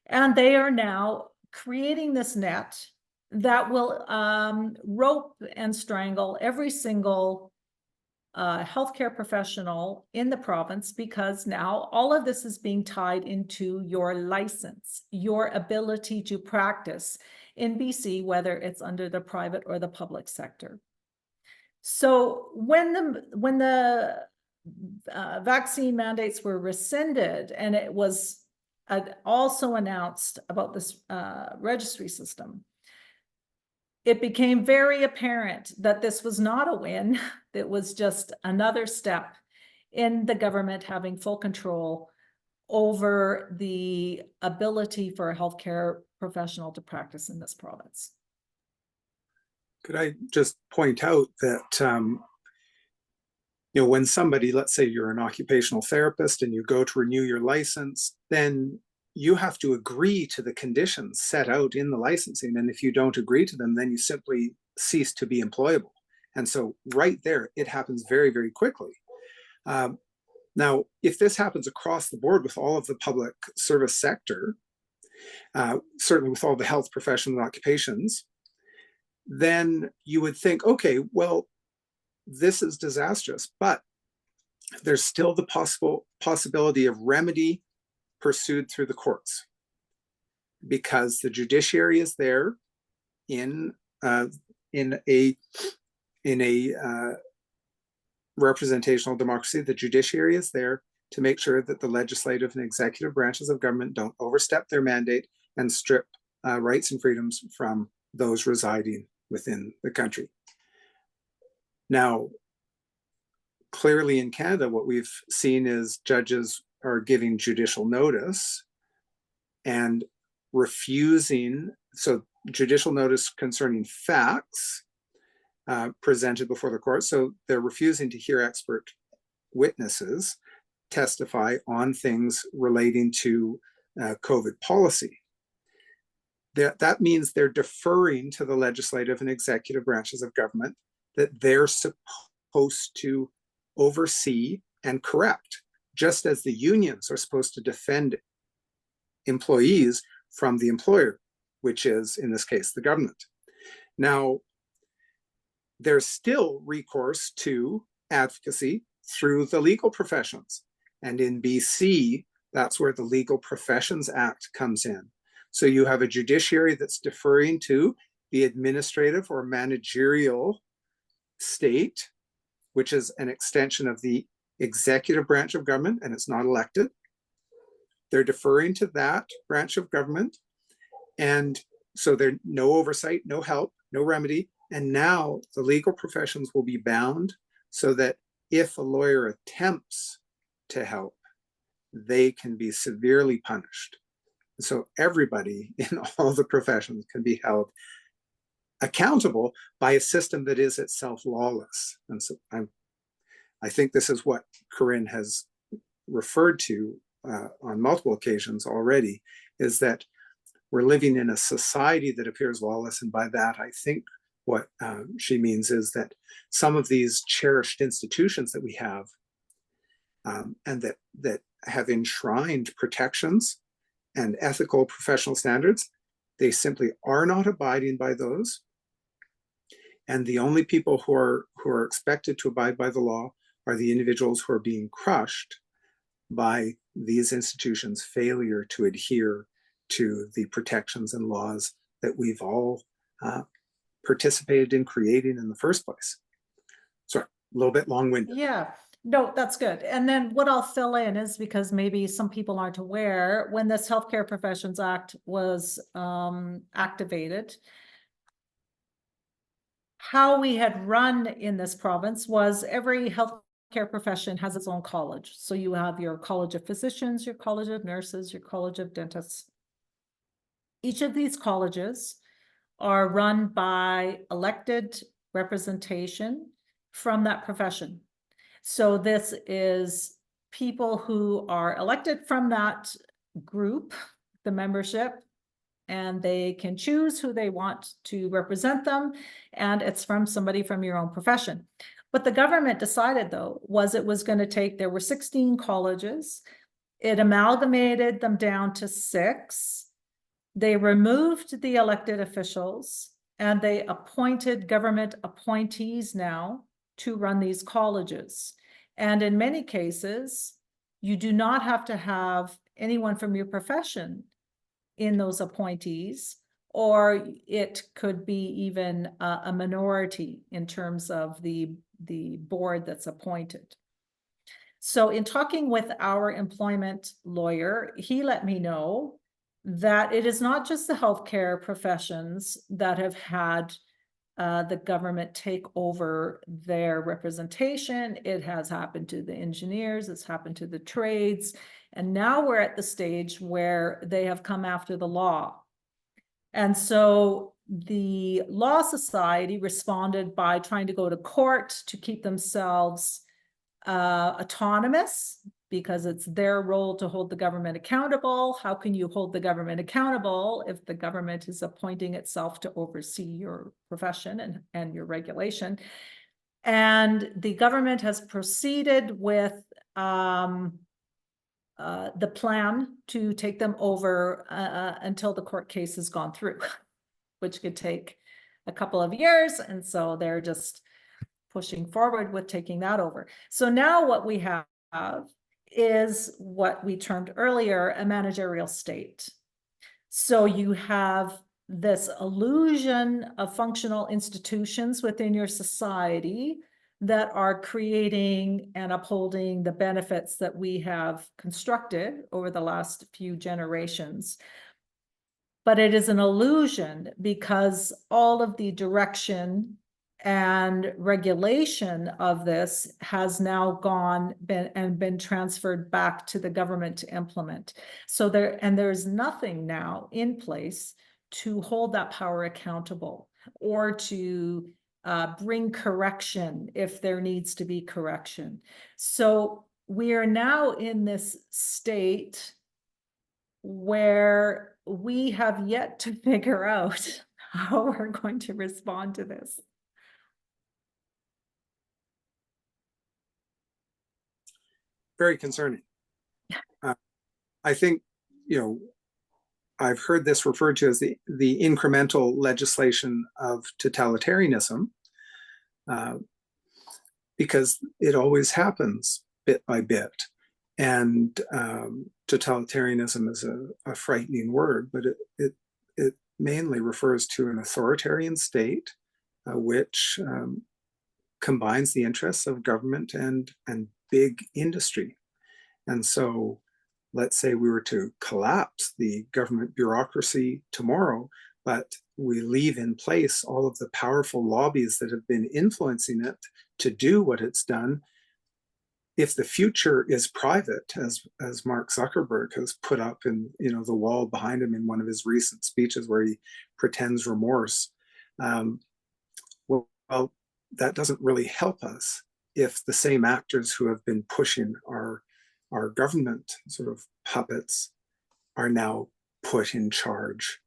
Speaker 2: And they are now creating this net that will rope and strangle every single healthcare professional in the province, because now all of this is being tied into your license, your ability to practice in BC, whether it's under the private or the public sector. So when the vaccine mandates were rescinded, and it was also announced about this registry system, it became very apparent that this was not a win. It was just another step in the government having full control over the ability for a healthcare professional to practice in this province.
Speaker 1: Could I just point out that, when somebody, let's say you're an occupational therapist and you go to renew your license, then you have to agree to the conditions set out in the licensing. And if you don't agree to them, then you simply cease to be employable. And so right there, it happens very, very quickly. Now, if this happens across the board with all of the public service sector, certainly with all the health professions and occupations, then you would think, okay, well, this is disastrous. But there's still the possibility of remedy pursued through the courts, because the judiciary is there in a representational democracy. The judiciary is there to make sure that the legislative and executive branches of government don't overstep their mandate and strip rights and freedoms from those residing within the country. Now, clearly in Canada, what we've seen is judges are giving judicial notice and refusing, so judicial notice concerning facts presented before the court. So they're refusing to hear expert witnesses testify on things relating to COVID policy. That means they're deferring to the legislative and executive branches of government that they're supposed to oversee and correct, just as the unions are supposed to defend employees from the employer, which is, in this case, the government. Now, there's still recourse to advocacy through the legal professions. And in BC, that's where the Legal Professions Act comes in. So you have a judiciary that's deferring to the administrative or managerial state, which is an extension of the executive branch of government, and it's not elected. They're deferring to that branch of government. And so there's no oversight, no help, no remedy. And now the legal professions will be bound so that if a lawyer attempts to help, they can be severely punished. So everybody in all the professions can be held accountable by a system that is itself lawless. And so I think this is what Corinne has referred to on multiple occasions already, is that we're living in a society that appears lawless. And by that, I think what she means is that some of these cherished institutions that we have and that have enshrined protections and ethical professional standards, they simply are not abiding by those. And the only people who are expected to abide by the law are the individuals who are being crushed by these institutions' failure to adhere to the protections and laws that we've all participated in creating in the first place. Sorry, a little bit long-winded.
Speaker 2: Yeah, no, that's good. And then what I'll fill in is, because maybe some people aren't aware, when this Healthcare Professions Act was activated, how we had run in this province was every healthcare profession has its own college. So you have your College of Physicians, your College of Nurses, your College of Dentists. Each of these colleges are run by elected representation from that profession. So this is people who are elected from that group, the membership, and they can choose who they want to represent them. And it's from somebody from your own profession. What the government decided, though, was it was going to take, there were 16 colleges. It amalgamated them down to 6. They removed the elected officials and they appointed government appointees now to run these colleges. And in many cases, you do not have to have anyone from your profession in those appointees, or it could be even a minority in terms of the board that's appointed. So in talking with our employment lawyer, he let me know that it is not just the healthcare professions that have had the government take over their representation. It has happened to the engineers, it's happened to the trades, and now we're at the stage where they have come after the law. And so the Law Society responded by trying to go to court to keep themselves autonomous, because it's their role to hold the government accountable. How can you hold the government accountable if the government is appointing itself to oversee your profession and your regulation? And the government has proceeded with the plan to take them over until the court case has gone through, which could take a couple of years. And so they're just pushing forward with taking that over. So now what we have is what we termed earlier a managerial state. So you have this illusion of functional institutions within your society that are creating and upholding the benefits that we have constructed over the last few generations. But it is an illusion because all of the direction and regulation of this has now been transferred back to the government to implement. So there's nothing now in place to hold that power accountable or to bring correction if there needs to be correction. So we are now in this state where we have yet to figure out how we're going to respond to this.
Speaker 1: Very concerning. I think, I've heard this referred to as the incremental legislation of totalitarianism, because it always happens bit by bit. And totalitarianism is a frightening word, but it mainly refers to an authoritarian state which combines the interests of government and big industry. And so let's say we were to collapse the government bureaucracy tomorrow, but we leave in place all of the powerful lobbies that have been influencing it to do what it's done. If the future is private, as Mark Zuckerberg has put up in the wall behind him in one of his recent speeches where he pretends remorse, well, that doesn't really help us if the same actors who have been pushing our government sort of puppets are now put in charge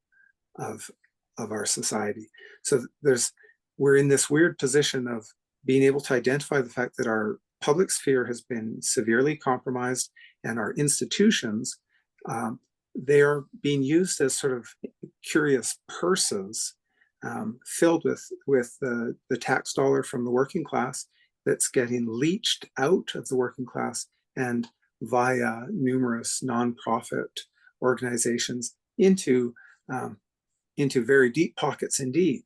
Speaker 1: of our society. So we're in this weird position of being able to identify the fact that our public sphere has been severely compromised and our institutions, they are being used as sort of curious purses filled with the tax dollar from the working class that's getting leached out of the working class and via numerous nonprofit organizations into very deep pockets indeed.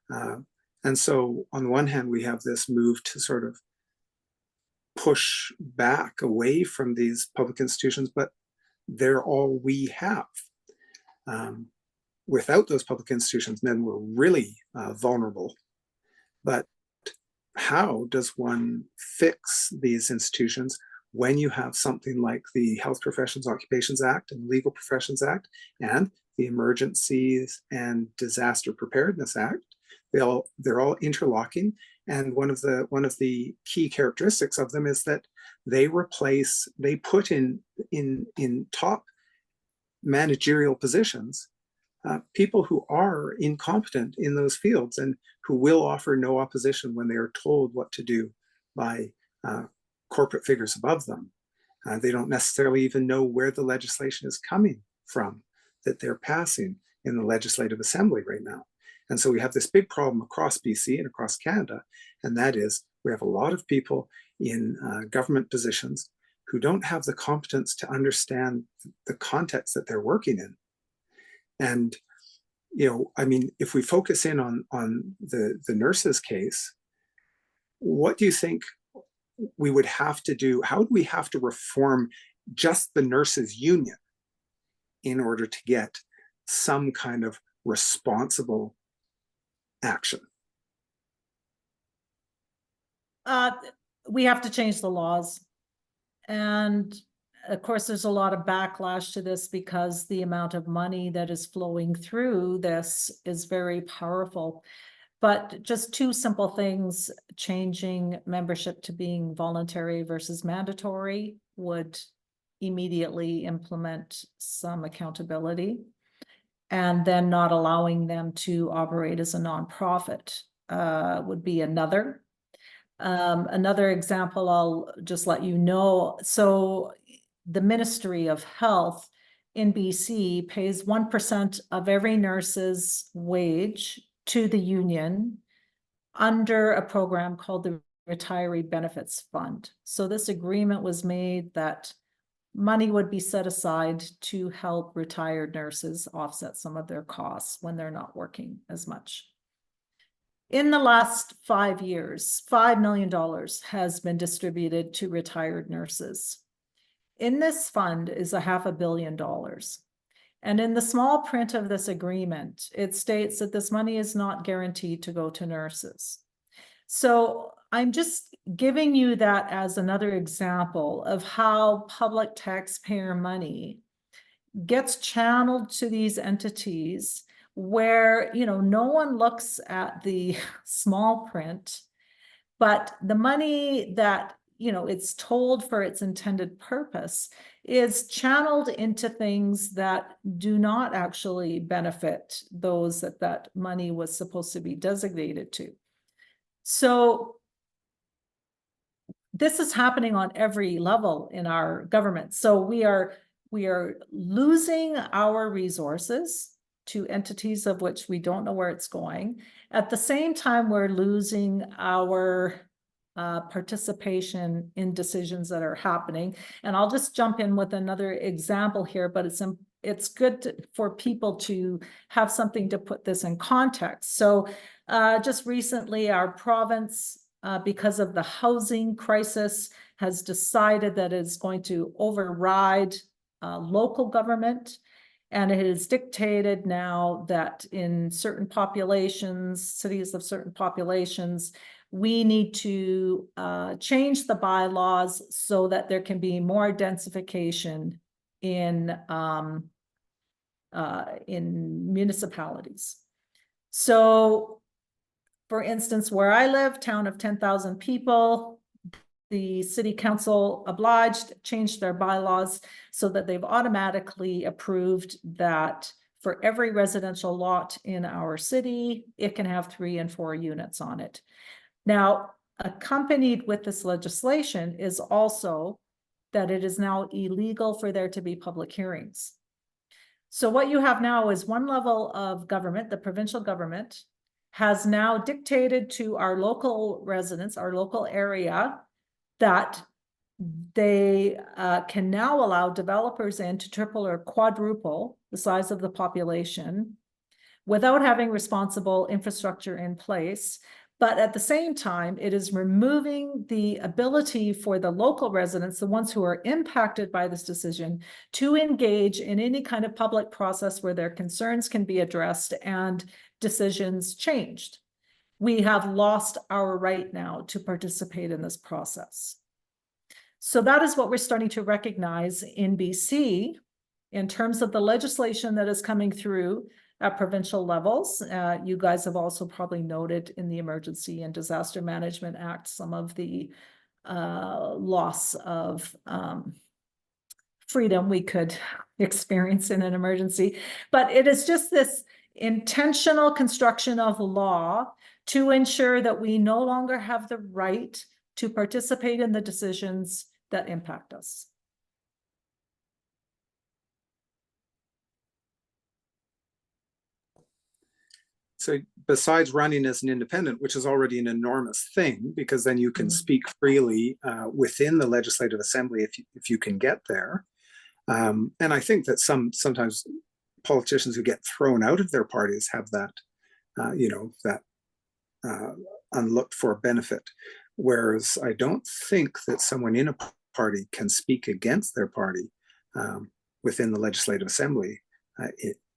Speaker 1: And so on the one hand, we have this move to sort of push back away from these public institutions, but they're all we have. Without those public institutions, then we're really vulnerable. But how does one fix these institutions when you have something like the Health Professions Occupations Act and Legal Professions Act and the Emergencies and Disaster Preparedness Act? They're all interlocking, and one of the key characteristics of them is that they put in top managerial positions people who are incompetent in those fields and who will offer no opposition when they are told what to do by corporate figures above them. They don't necessarily even know where the legislation is coming from that they're passing in the Legislative Assembly right now. And so we have this big problem across BC and across Canada, and that is we have a lot of people in government positions who don't have the competence to understand the context that they're working in. And, if we focus in on the nurses case, what do you think we would have to do? How would we have to reform just the nurses union in order to get some kind of responsible action?
Speaker 2: We have to change the laws. And of course, there's a lot of backlash to this because the amount of money that is flowing through this is very powerful. But just two simple things, changing membership to being voluntary versus mandatory would immediately implement some accountability. And then not allowing them to operate as a nonprofit would be another. Another example, I'll just let you know. So the Ministry of Health in BC pays 1% of every nurse's wage to the union under a program called the Retiree Benefits Fund. So this agreement was made that money would be set aside to help retired nurses offset some of their costs when they're not working as much. In the last 5 years, $5 million has been distributed to retired nurses. In this fund is $500 million. And in the small print of this agreement, it states that this money is not guaranteed to go to nurses. So I'm just giving you that as another example of how public taxpayer money gets channeled to these entities where, you know, no one looks at the small print, but the money that, you know, it's told for its intended purpose is channeled into things that do not actually benefit those that that money was supposed to be designated to. So this is happening on every level in our government. So we are losing our resources to entities of which we don't know where it's going. At the same time, we're losing our participation in decisions that are happening. And I'll just jump in with another example here, but it's good for people to have something to put this in context. So just recently, our province, because of the housing crisis, has decided that it's going to override local government. And it is dictated now that in certain populations, cities of certain populations, we need to change the bylaws so that there can be more densification in municipalities. So, for instance, where I live, town of 10,000 people, the city council changed their bylaws so that they've automatically approved that for every residential lot in our city, it can have 3 and 4 units on it. Now, accompanied with this legislation is also that it is now illegal for there to be public hearings. So what you have now is one level of government, the provincial government, has now dictated to our local residents, our local area, that they can now allow developers in to triple or quadruple the size of the population without having responsible infrastructure in place. But at the same time, it is removing the ability for the local residents, the ones who are impacted by this decision, to engage in any kind of public process where their concerns can be addressed and decisions changed. We have lost our right now to participate in this process. So that is what we're starting to recognize in BC in terms of the legislation that is coming through at provincial levels. You guys have also probably noted in the Emergency and Disaster Management Act some of the loss of freedom we could experience in an emergency. But it is just this intentional construction of law to ensure that we no longer have the right to participate in the decisions that impact us.
Speaker 1: So besides running as an independent, which is already an enormous thing, because then you can speak freely within the Legislative Assembly if you can get there. And I think that sometimes politicians who get thrown out of their parties have that, that unlooked for benefit. Whereas I don't think that someone in a party can speak against their party within the Legislative Assembly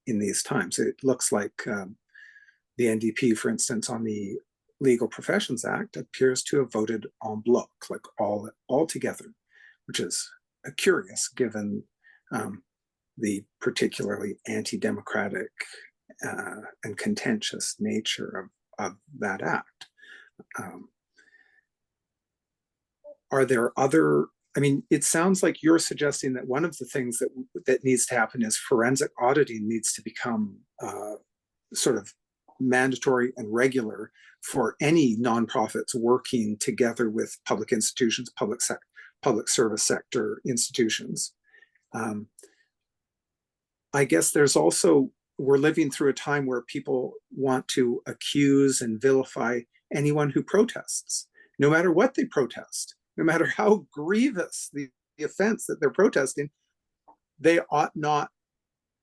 Speaker 1: in these times. It looks like the NDP, for instance, on the Legal Professions Act appears to have voted en bloc, like all together, which is curious given the particularly anti-democratic and contentious nature of that act. Are there other, I mean, it sounds like you're suggesting that one of the things that needs to happen is forensic auditing needs to become sort of mandatory and regular for any nonprofits working together with public institutions, public service sector institutions. I guess there's also, we're living through a time where people want to accuse and vilify anyone who protests, no matter what they protest, no matter how grievous the offense that they're protesting, they ought not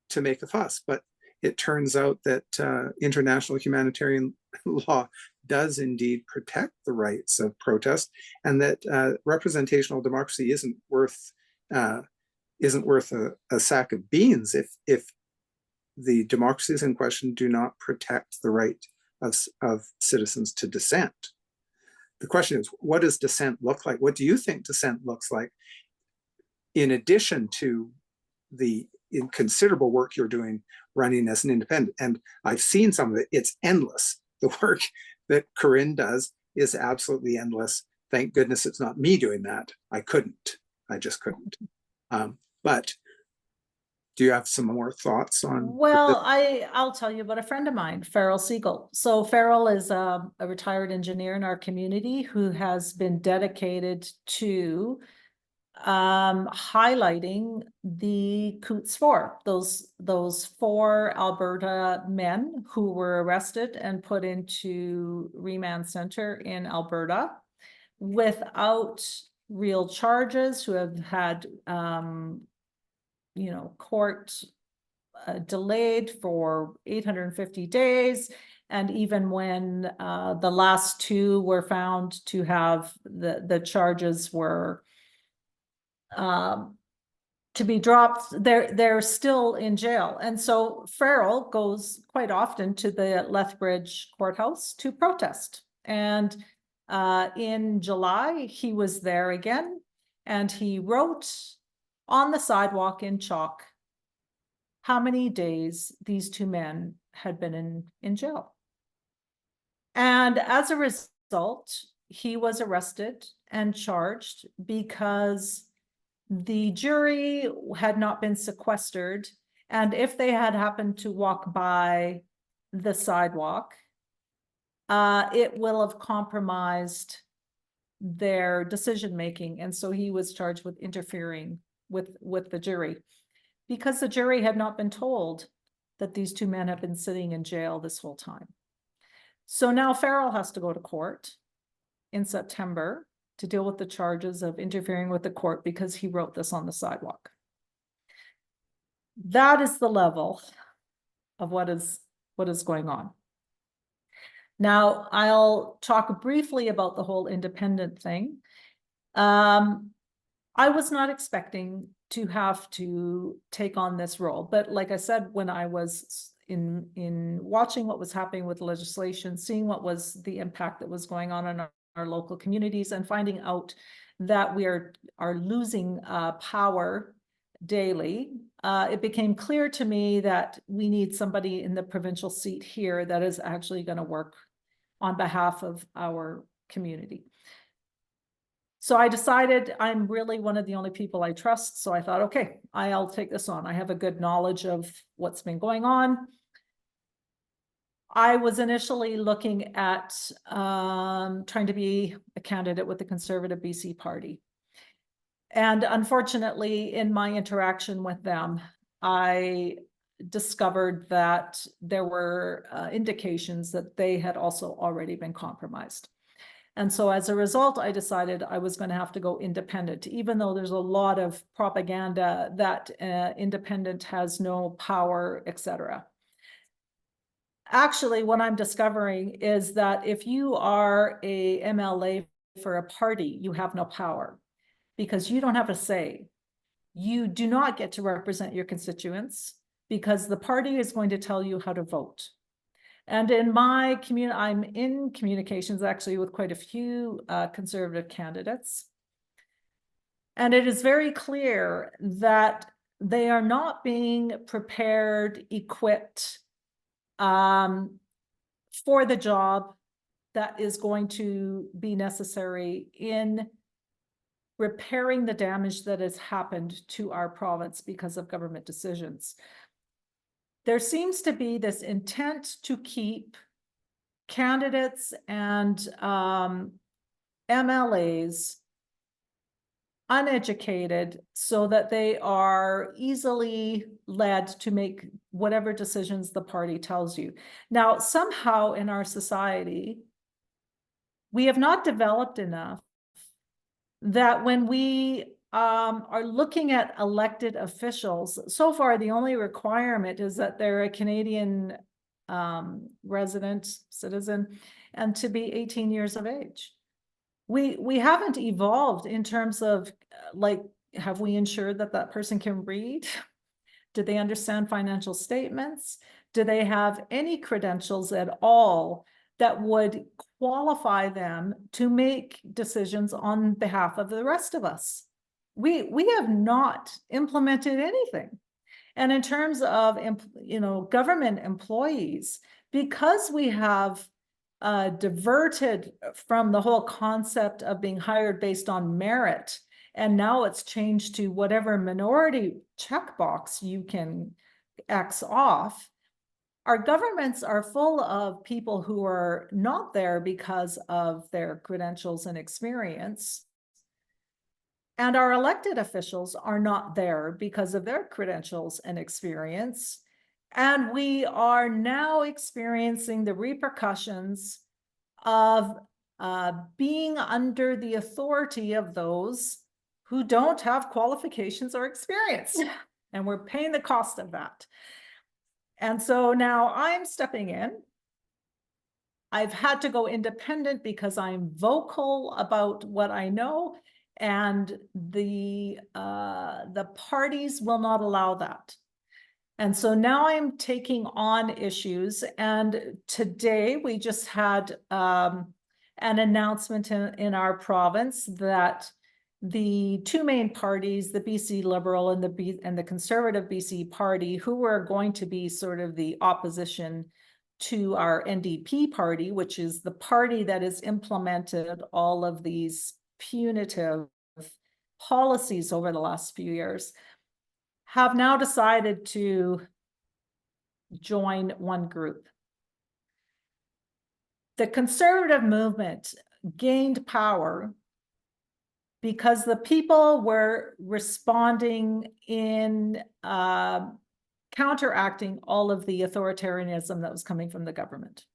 Speaker 1: to make a fuss. But it turns out that international humanitarian law does indeed protect the rights of protest, and that representational democracy isn't worth a sack of beans if the democracies in question do not protect the right of citizens to dissent. The question is, what does dissent look like? What do you think dissent looks like, in addition to the considerable work you're doing running as an independent? And I've seen some of it. It's endless. The work that Corinne does is absolutely endless. Thank goodness it's not me doing that. I just couldn't. But do you have some more thoughts on?
Speaker 2: Well, I'll tell you about a friend of mine, Farrell Siegel. So Farrell is a retired engineer in our community who has been dedicated to highlighting the Coots Four, those 4 Alberta men who were arrested and put into remand center in Alberta without real charges, who have had court delayed for 850 days. And even when the last 2 were found to have the charges were to be dropped, they're still in jail. And so Farrell goes quite often to the Lethbridge courthouse to protest. And in July, he was there again, and he wrote on the sidewalk in chalk how many days these 2 men had been in jail. And as a result, he was arrested and charged because the jury had not been sequestered. And if they had happened to walk by the sidewalk, it will have compromised their decision-making. And so he was charged with interfering with the jury, because the jury had not been told that these 2 men have been sitting in jail this whole time. So now Farrell has to go to court in September to deal with the charges of interfering with the court because he wrote this on the sidewalk. That is the level of what is going on. Now, I'll talk briefly about the whole independent thing. I was not expecting to have to take on this role, but like I said, when I was in watching what was happening with legislation, seeing what was the impact that was going on in our local communities, and finding out that we are losing power daily, it became clear to me that we need somebody in the provincial seat here that is actually going to work on behalf of our community. So I decided I'm really one of the only people I trust. So I thought, okay, I'll take this on. I have a good knowledge of what's been going on. I was initially looking at trying to be a candidate with the Conservative BC Party. And unfortunately, in my interaction with them, I discovered that there were indications that they had also already been compromised. And so as a result, I decided I was going to have to go independent, even though there's a lot of propaganda that independent has no power, etc. Actually, what I'm discovering is that if you are a MLA for a party, you have no power because you don't have a say. You do not get to represent your constituents because the party is going to tell you how to vote. And in my community, I'm in communications actually with quite a few Conservative candidates. And it is very clear that they are not being prepared, equipped for the job that is going to be necessary in repairing the damage that has happened to our province because of government decisions. There seems to be this intent to keep candidates and MLAs uneducated so that they are easily led to make whatever decisions the party tells you. Now, somehow in our society, we have not developed enough that when we are looking at elected officials, so far the only requirement is that they're a Canadian resident, citizen, and to be 18 years of age. We haven't evolved in terms of like, have we ensured that that person can read? Do they understand financial statements? Do they have any credentials at all that would qualify them to make decisions on behalf of the rest of us? We have not implemented anything. And in terms of, government employees, because we have diverted from the whole concept of being hired based on merit, and now it's changed to whatever minority checkbox you can X off. Our governments are full of people who are not there because of their credentials and experience. And our elected officials are not there because of their credentials and experience. And we are now experiencing the repercussions of being under the authority of those who don't have qualifications or experience. And we're paying the cost of that. And so now I'm stepping in. I've had to go independent because I'm vocal about what I know, and the parties will not allow that. And so now I'm taking on issues. And today we just had an announcement in our province that the two main parties, the BC Liberal and the Conservative BC Party, who were going to be sort of the opposition to our NDP party, which is the party that has implemented all of these punitive policies over the last few years, have now decided to join one group. The conservative movement gained power because the people were responding in counteracting all of the authoritarianism that was coming from the government.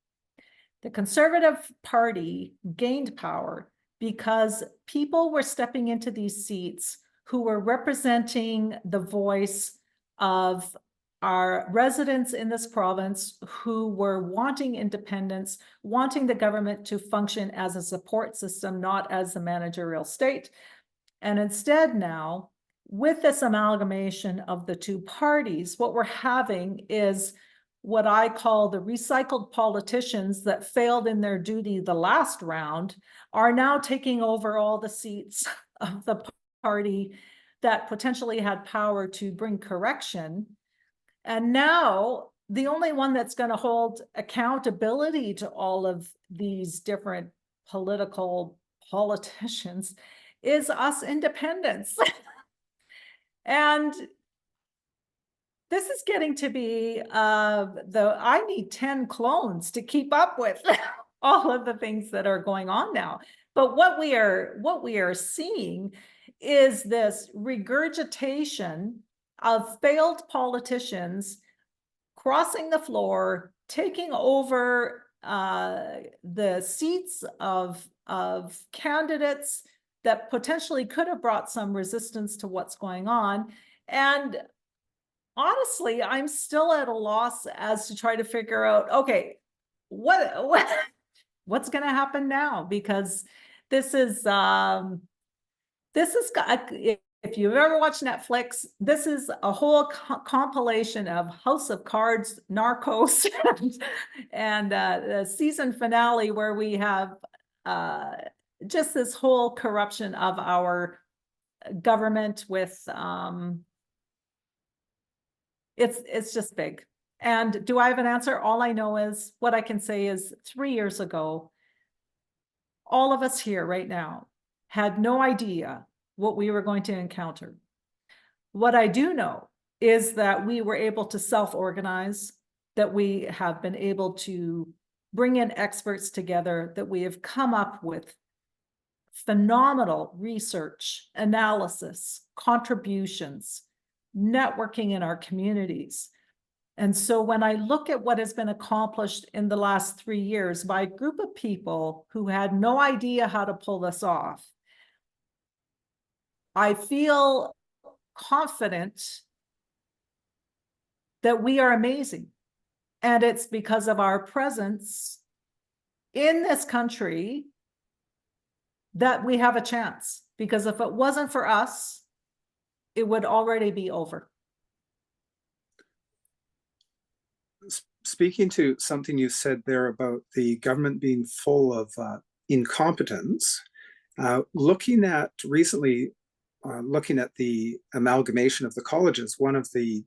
Speaker 2: The Conservative Party gained power because people were stepping into these seats who were representing the voice of our residents in this province, who were wanting independence, wanting the government to function as a support system, not as the managerial state. And instead now, with this amalgamation of the two parties, what we're having is what I call the recycled politicians that failed in their duty the last round are now taking over all the seats of the party that potentially had power to bring correction. And now the only one that's going to hold accountability to all of these different politicians is us independents. And this is getting to be I need 10 clones to keep up with all of the things that are going on now. But what we are seeing is this regurgitation of failed politicians crossing the floor, taking over the seats of candidates that potentially could have brought some resistance to what's going on. And honestly, I'm still at a loss as to try to figure out, okay, what's going to happen now? Because this is if you've ever watched Netflix, this is a whole compilation of House of Cards, Narcos, and the season finale where we have just this whole corruption of our government with it's just big. And do I have an answer? All I know is, what I can say is 3 years ago, all of us here right now had no idea what we were going to encounter. What I do know is that we were able to self-organize, that we have been able to bring in experts together, that we have come up with phenomenal research, analysis, contributions, networking in our communities. And so when I look at what has been accomplished in the last 3 years by a group of people who had no idea how to pull this off, I feel confident that we are amazing. And it's because of our presence in this country that we have a chance. Because if it wasn't for us, it would already be over.
Speaker 1: Speaking to something you said there about the government being full of incompetence, looking at recently, looking at the amalgamation of the colleges, one of the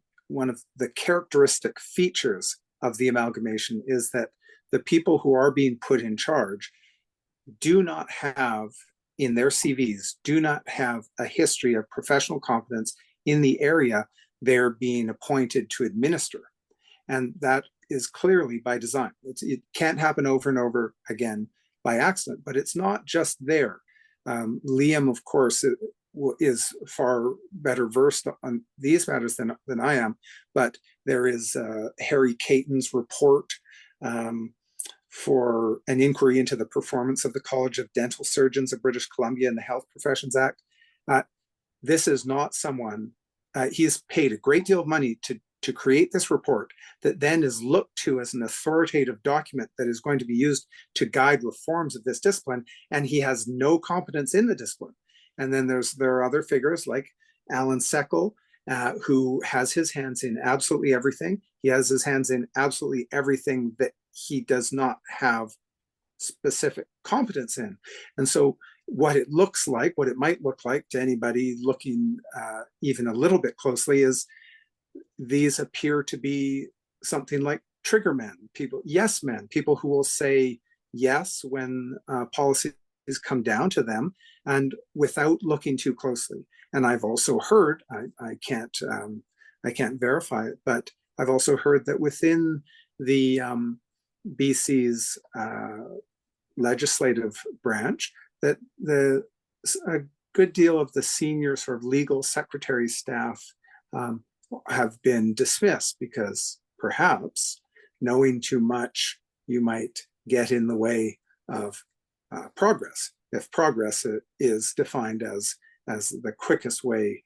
Speaker 1: characteristic features of the amalgamation is that the people who are being put in charge do not have in their CVs, do not have a history of professional competence in the area they're being appointed to administer. And that is clearly by design. It can't happen over and over again by accident, but it's not just there. Liam, of course, is far better versed on these matters than I am, but there is Harry Caton's report for an inquiry into the performance of the College of Dental Surgeons of British Columbia and the Health Professions Act. This is not someone, he's paid a great deal of money to create this report that then is looked to as an authoritative document that is going to be used to guide reforms of this discipline, and he has no competence in the discipline. And then there are other figures like Alan Seckel, who has his hands in absolutely everything. He has his hands in absolutely everything that he does not have specific competence in. And so what it looks like, what it might look like to anybody looking even a little bit closely is these appear to be something like trigger men, people, yes men, people who will say yes when policies come down to them and without looking too closely. And I've also heard, I can't verify it, but I've also heard that within the BC's legislative branch, that a good deal of the senior sort of legal secretary staff have been dismissed because perhaps knowing too much, you might get in the way of progress. If progress is defined as the quickest way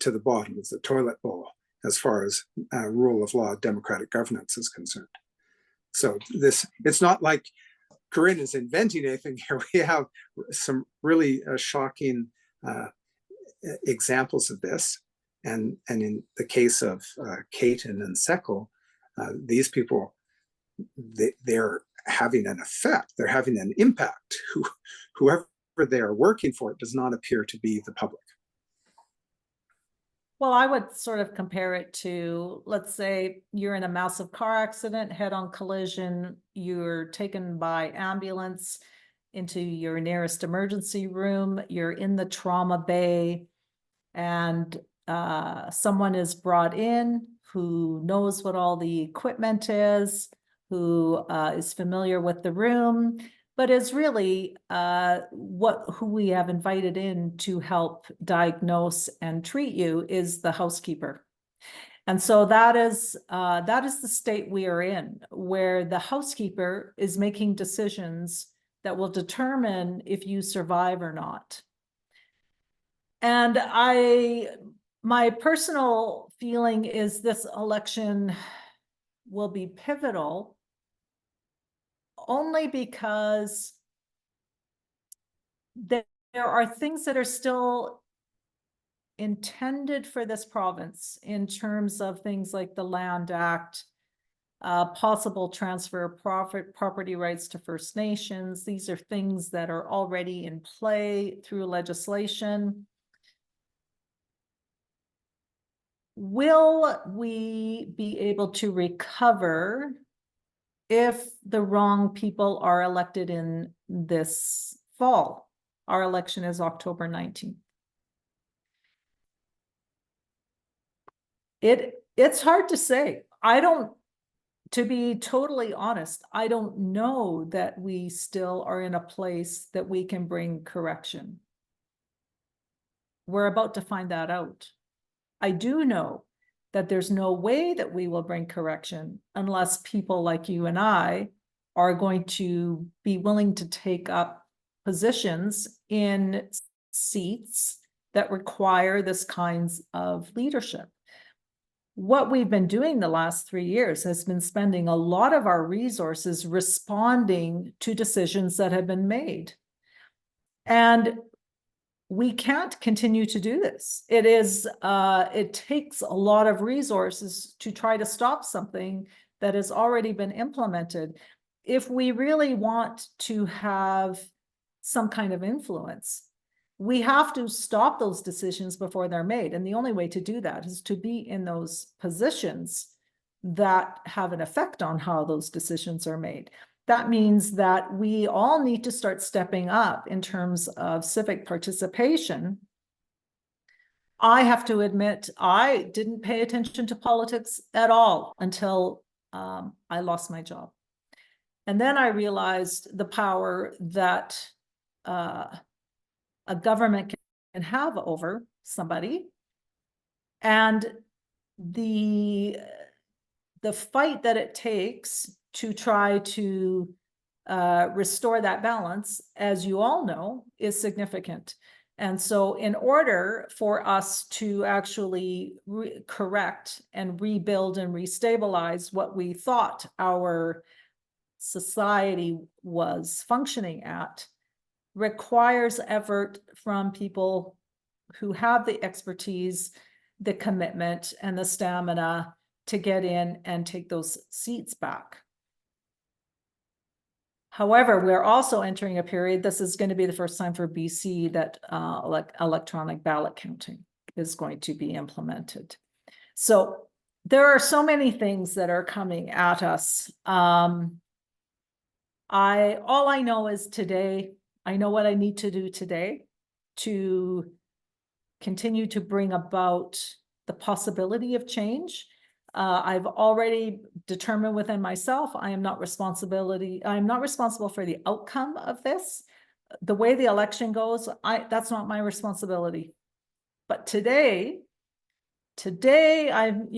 Speaker 1: to the bottom of the toilet bowl, as far as rule of law, democratic governance is concerned. So it's not like Corinne is inventing anything here. We have some really shocking examples of this. And in the case of Caton and Seckel, these people, they're having an effect, they're having an impact. Whoever they are working for, it does not appear to be the public.
Speaker 2: Well, I would sort of compare it to, let's say you're in a massive car accident, head-on collision, you're taken by ambulance into your nearest emergency room, you're in the trauma bay, and someone is brought in who knows what all the equipment is, who is familiar with the room, but is really who we have invited in to help diagnose and treat you is the housekeeper. And so that is the state we are in, where the housekeeper is making decisions that will determine if you survive or not. And my personal feeling is this election will be pivotal only because there are things that are still intended for this province in terms of things like the Land Act, possible transfer of property rights to First Nations. These are things that are already in play through legislation. Will we be able to recover if the wrong people are elected in this fall? Our election is October 19th. It's hard to say. To be totally honest, I don't know that we still are in a place that we can bring correction. We're about to find that out. I do know that there's no way that we will bring correction unless people like you and I are going to be willing to take up positions in seats that require this kinds of leadership. What we've been doing the last 3 years has been spending a lot of our resources responding to decisions that have been made. And we can't continue to do this. It takes a lot of resources to try to stop something that has already been implemented. If we really want to have some kind of influence, we have to stop those decisions before they're made. And the only way to do that is to be in those positions that have an effect on how those decisions are made. That means that we all need to start stepping up in terms of civic participation. I have to admit, I didn't pay attention to politics at all until I lost my job. And then I realized the power that a government can have over somebody, and the fight that it takes to try to restore that balance, as you all know, is significant. And so in order for us to actually correct and rebuild and restabilize what we thought our society was functioning at, requires effort from people who have the expertise, the commitment, and the stamina to get in and take those seats back. However, we're also entering a period, this is going to be the first time for BC that electronic ballot counting is going to be implemented. So there are so many things that are coming at us. All I know is today, I know what I need to do today to continue to bring about the possibility of change. I've already determined within myself, I'm not responsible for the outcome of this. The way the election goes, that's not my responsibility. But today I'm,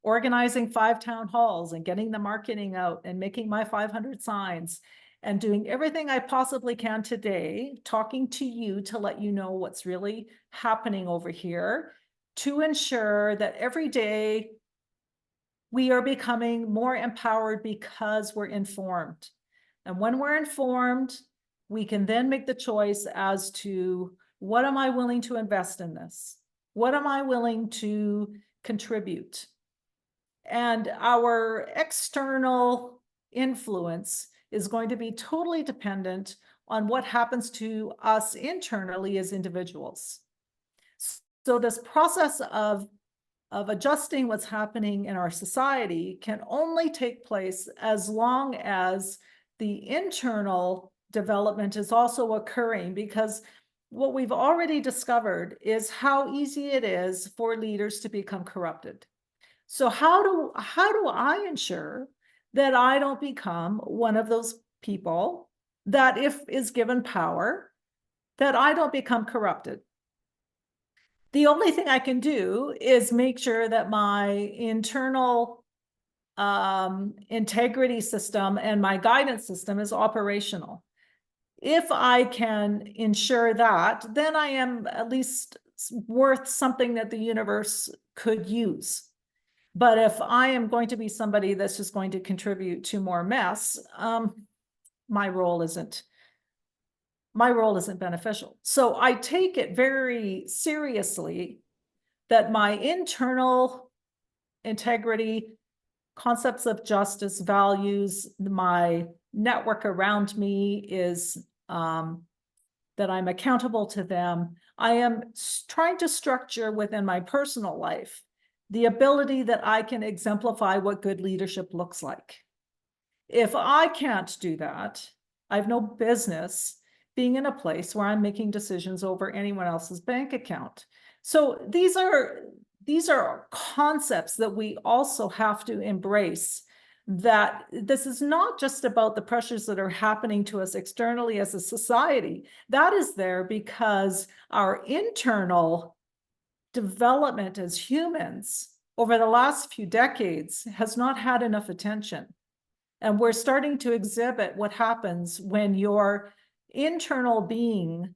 Speaker 2: organizing 5 town halls and getting the marketing out and making my 500 signs and doing everything I possibly can today, talking to you to let you know what's really happening over here, to ensure that every day we are becoming more empowered because we're informed. And when we're informed, we can then make the choice as to what am I willing to invest in this? What am I willing to contribute? And our external influence is going to be totally dependent on what happens to us internally as individuals. So this process of adjusting what's happening in our society can only take place as long as the internal development is also occurring, because what we've already discovered is how easy it is for leaders to become corrupted. So how do I ensure that I don't become one of those people that, if is given power, that I don't become corrupted? The only thing I can do is make sure that my internal integrity system and my guidance system is operational. If I can ensure that, then I am at least worth something that the universe could use. But if I am going to be somebody that's just going to contribute to more mess, my role isn't beneficial. So I take it very seriously that my internal integrity, concepts of justice, values, my network around me is that I'm accountable to them. I am trying to structure within my personal life the ability that I can exemplify what good leadership looks like. If I can't do that, I have no business being in a place where I'm making decisions over anyone else's bank account. So these are concepts that we also have to embrace, that this is not just about the pressures that are happening to us externally as a society. That is there because our internal development as humans over the last few decades has not had enough attention. And we're starting to exhibit what happens when your internal being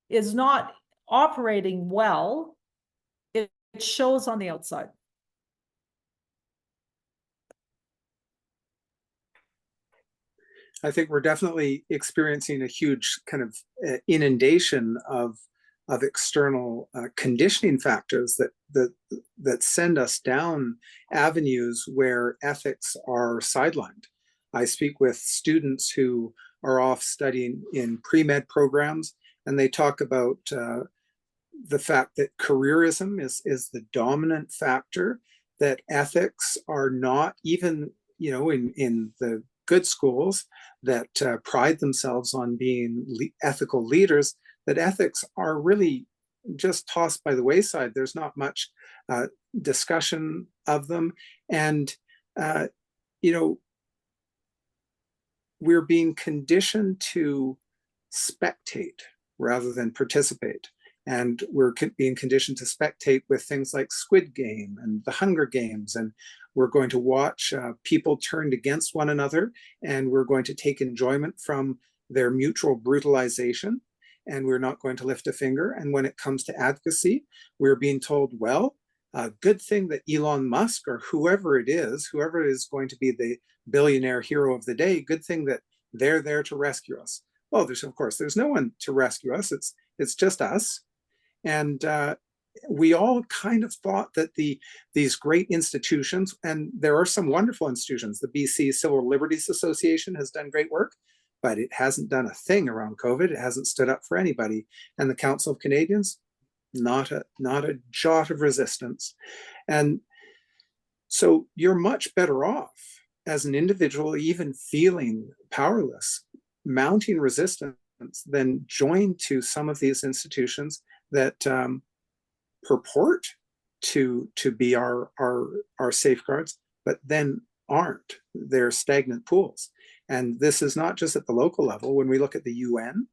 Speaker 2: is not operating well. It shows on the outside.
Speaker 1: I think we're definitely experiencing a huge kind of inundation of external conditioning factors that send us down avenues where ethics are sidelined. I speak with students who are off studying in pre-med programs, and they talk about the fact that careerism is the dominant factor, that ethics are not even, in the good schools that pride themselves on being ethical leaders, that ethics are really just tossed by the wayside. There's not much discussion of them. And, we're being conditioned to spectate rather than participate. And we're being conditioned to spectate with things like Squid Game and the Hunger Games. And we're going to watch people turned against one another, and we're going to take enjoyment from their mutual brutalization. And we're not going to lift a finger. And when it comes to advocacy, we're being told, well, a good thing that Elon Musk or whoever it is going to be the billionaire hero of the day, good thing that they're there to rescue us. Well, there's no one to rescue us. It's just us. And we all kind of thought that these great institutions, and there are some wonderful institutions, the BC Civil Liberties Association has done great work, but it hasn't done a thing around COVID. It hasn't stood up for anybody. And the Council of Canadians, not a jot of resistance. And so you're much better off as an individual, even feeling powerless, mounting resistance, than join to some of these institutions that purport to be our safeguards, but then aren't. They're stagnant pools. And this is not just at the local level. When we look at the UN,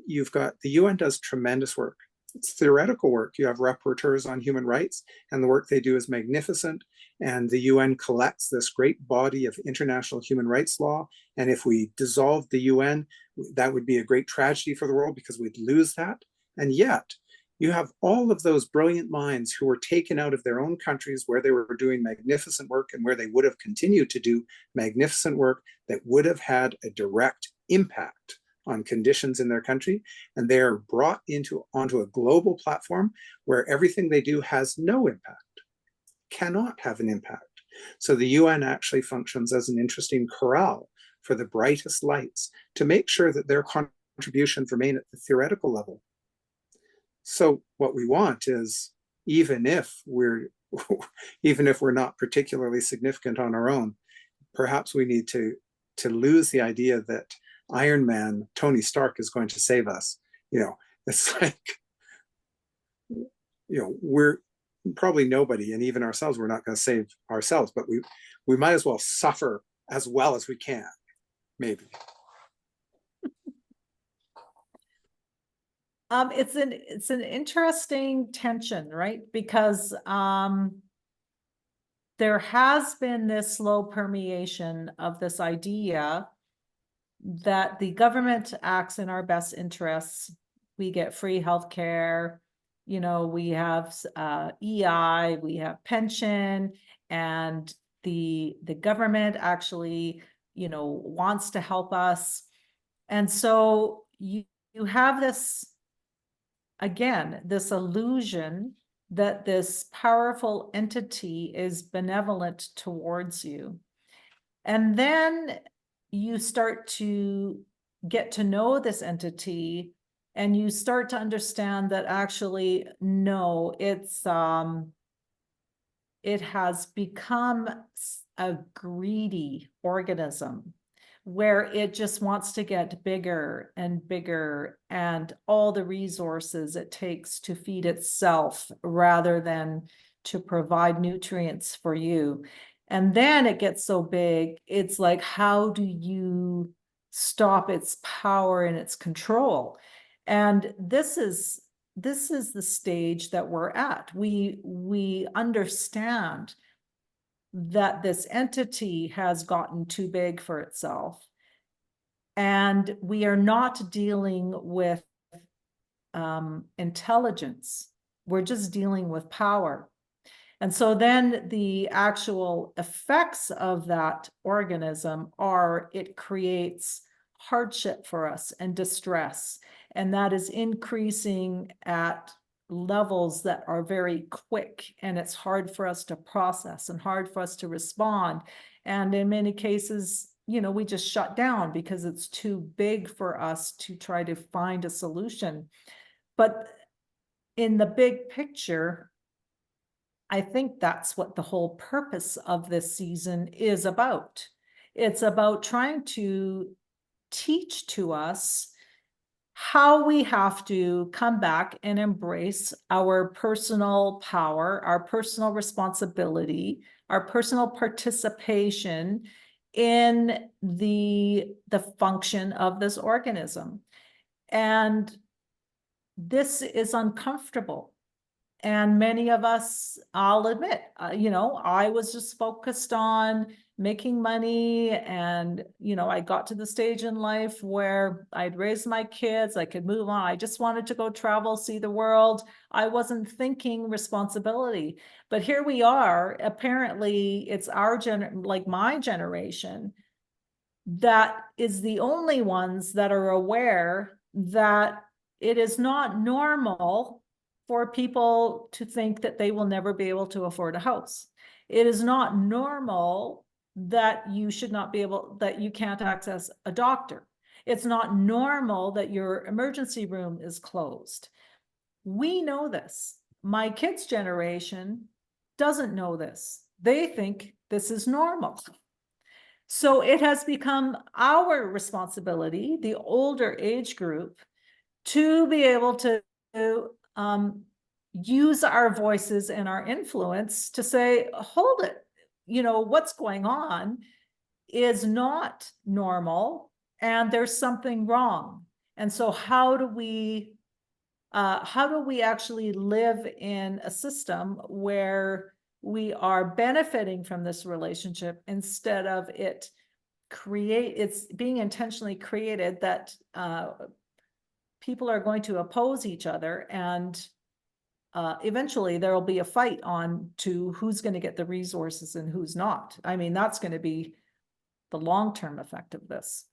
Speaker 1: you've got the UN does tremendous work. It's theoretical work. You have rapporteurs on human rights, and the work they do is magnificent. And the UN collects this great body of international human rights law. And if we dissolved the UN, that would be a great tragedy for the world because we'd lose that. And yet, you have all of those brilliant minds who were taken out of their own countries where they were doing magnificent work and where they would have continued to do magnificent work that would have had a direct impact on conditions in their country, and they're brought onto a global platform where everything they do has no impact, cannot have an impact. So the UN actually functions as an interesting corral for the brightest lights to make sure that their contributions remain at the theoretical level. So what we want is, even if we're not particularly significant on our own, perhaps we need to lose the idea that Iron Man, Tony Stark, is going to save us. It's like, we're probably nobody, and even ourselves, we're not going to save ourselves, but we might as well suffer as well as we can, maybe.
Speaker 2: It's an interesting tension, right? Because there has been this slow permeation of this idea that the government acts in our best interests. We get free healthcare, we have EI, we have pension, and the government actually, wants to help us. And so you have this, again, this illusion that this powerful entity is benevolent towards you. And then you start to get to know this entity, and you start to understand that actually, no, it has become a greedy organism where it just wants to get bigger and bigger, and all the resources it takes to feed itself rather than to provide nutrients for you. And then it gets so big, it's like, how do you stop its power and its control? And this is this is the stage that we're at. We understand that this entity has gotten too big for itself. And we are not dealing with intelligence. We're just dealing with power. And so then the actual effects of that organism are it creates hardship for us and distress. And that is increasing at levels that are very quick, and it's hard for us to process and hard for us to respond. And in many cases, you know, we just shut down because it's too big for us to try to find a solution. But in the big picture, I think that's what the whole purpose of this season is about. It's about trying to teach to us how we have to come back and embrace our personal power, our personal responsibility, our personal participation in the function of this organism. And this is uncomfortable. And many of us, I'll admit, you know, I was just focused on making money. And, you know, I got to the stage in life where I'd raised my kids, I could move on. I just wanted to go travel, see the world. I wasn't thinking responsibility. But here we are. Apparently, it's our like my generation that is the only ones that are aware that it is not normal for people to think that they will never be able to afford a house. It is not normal that you should not be able, that you can't access a doctor. It's not normal that your emergency room is closed. We know this. My kids' generation doesn't know this. They think this is normal. So it has become our responsibility, the older age group, to be able to use our voices and our influence to say, hold it, you know, what's going on is not normal and there's something wrong. And so how do we actually live in a system where we are benefiting from this relationship instead of it's being intentionally created that people are going to oppose each other, and eventually there will be a fight on to who's going to get the resources and who's not. I mean, that's going to be the long-term effect of this.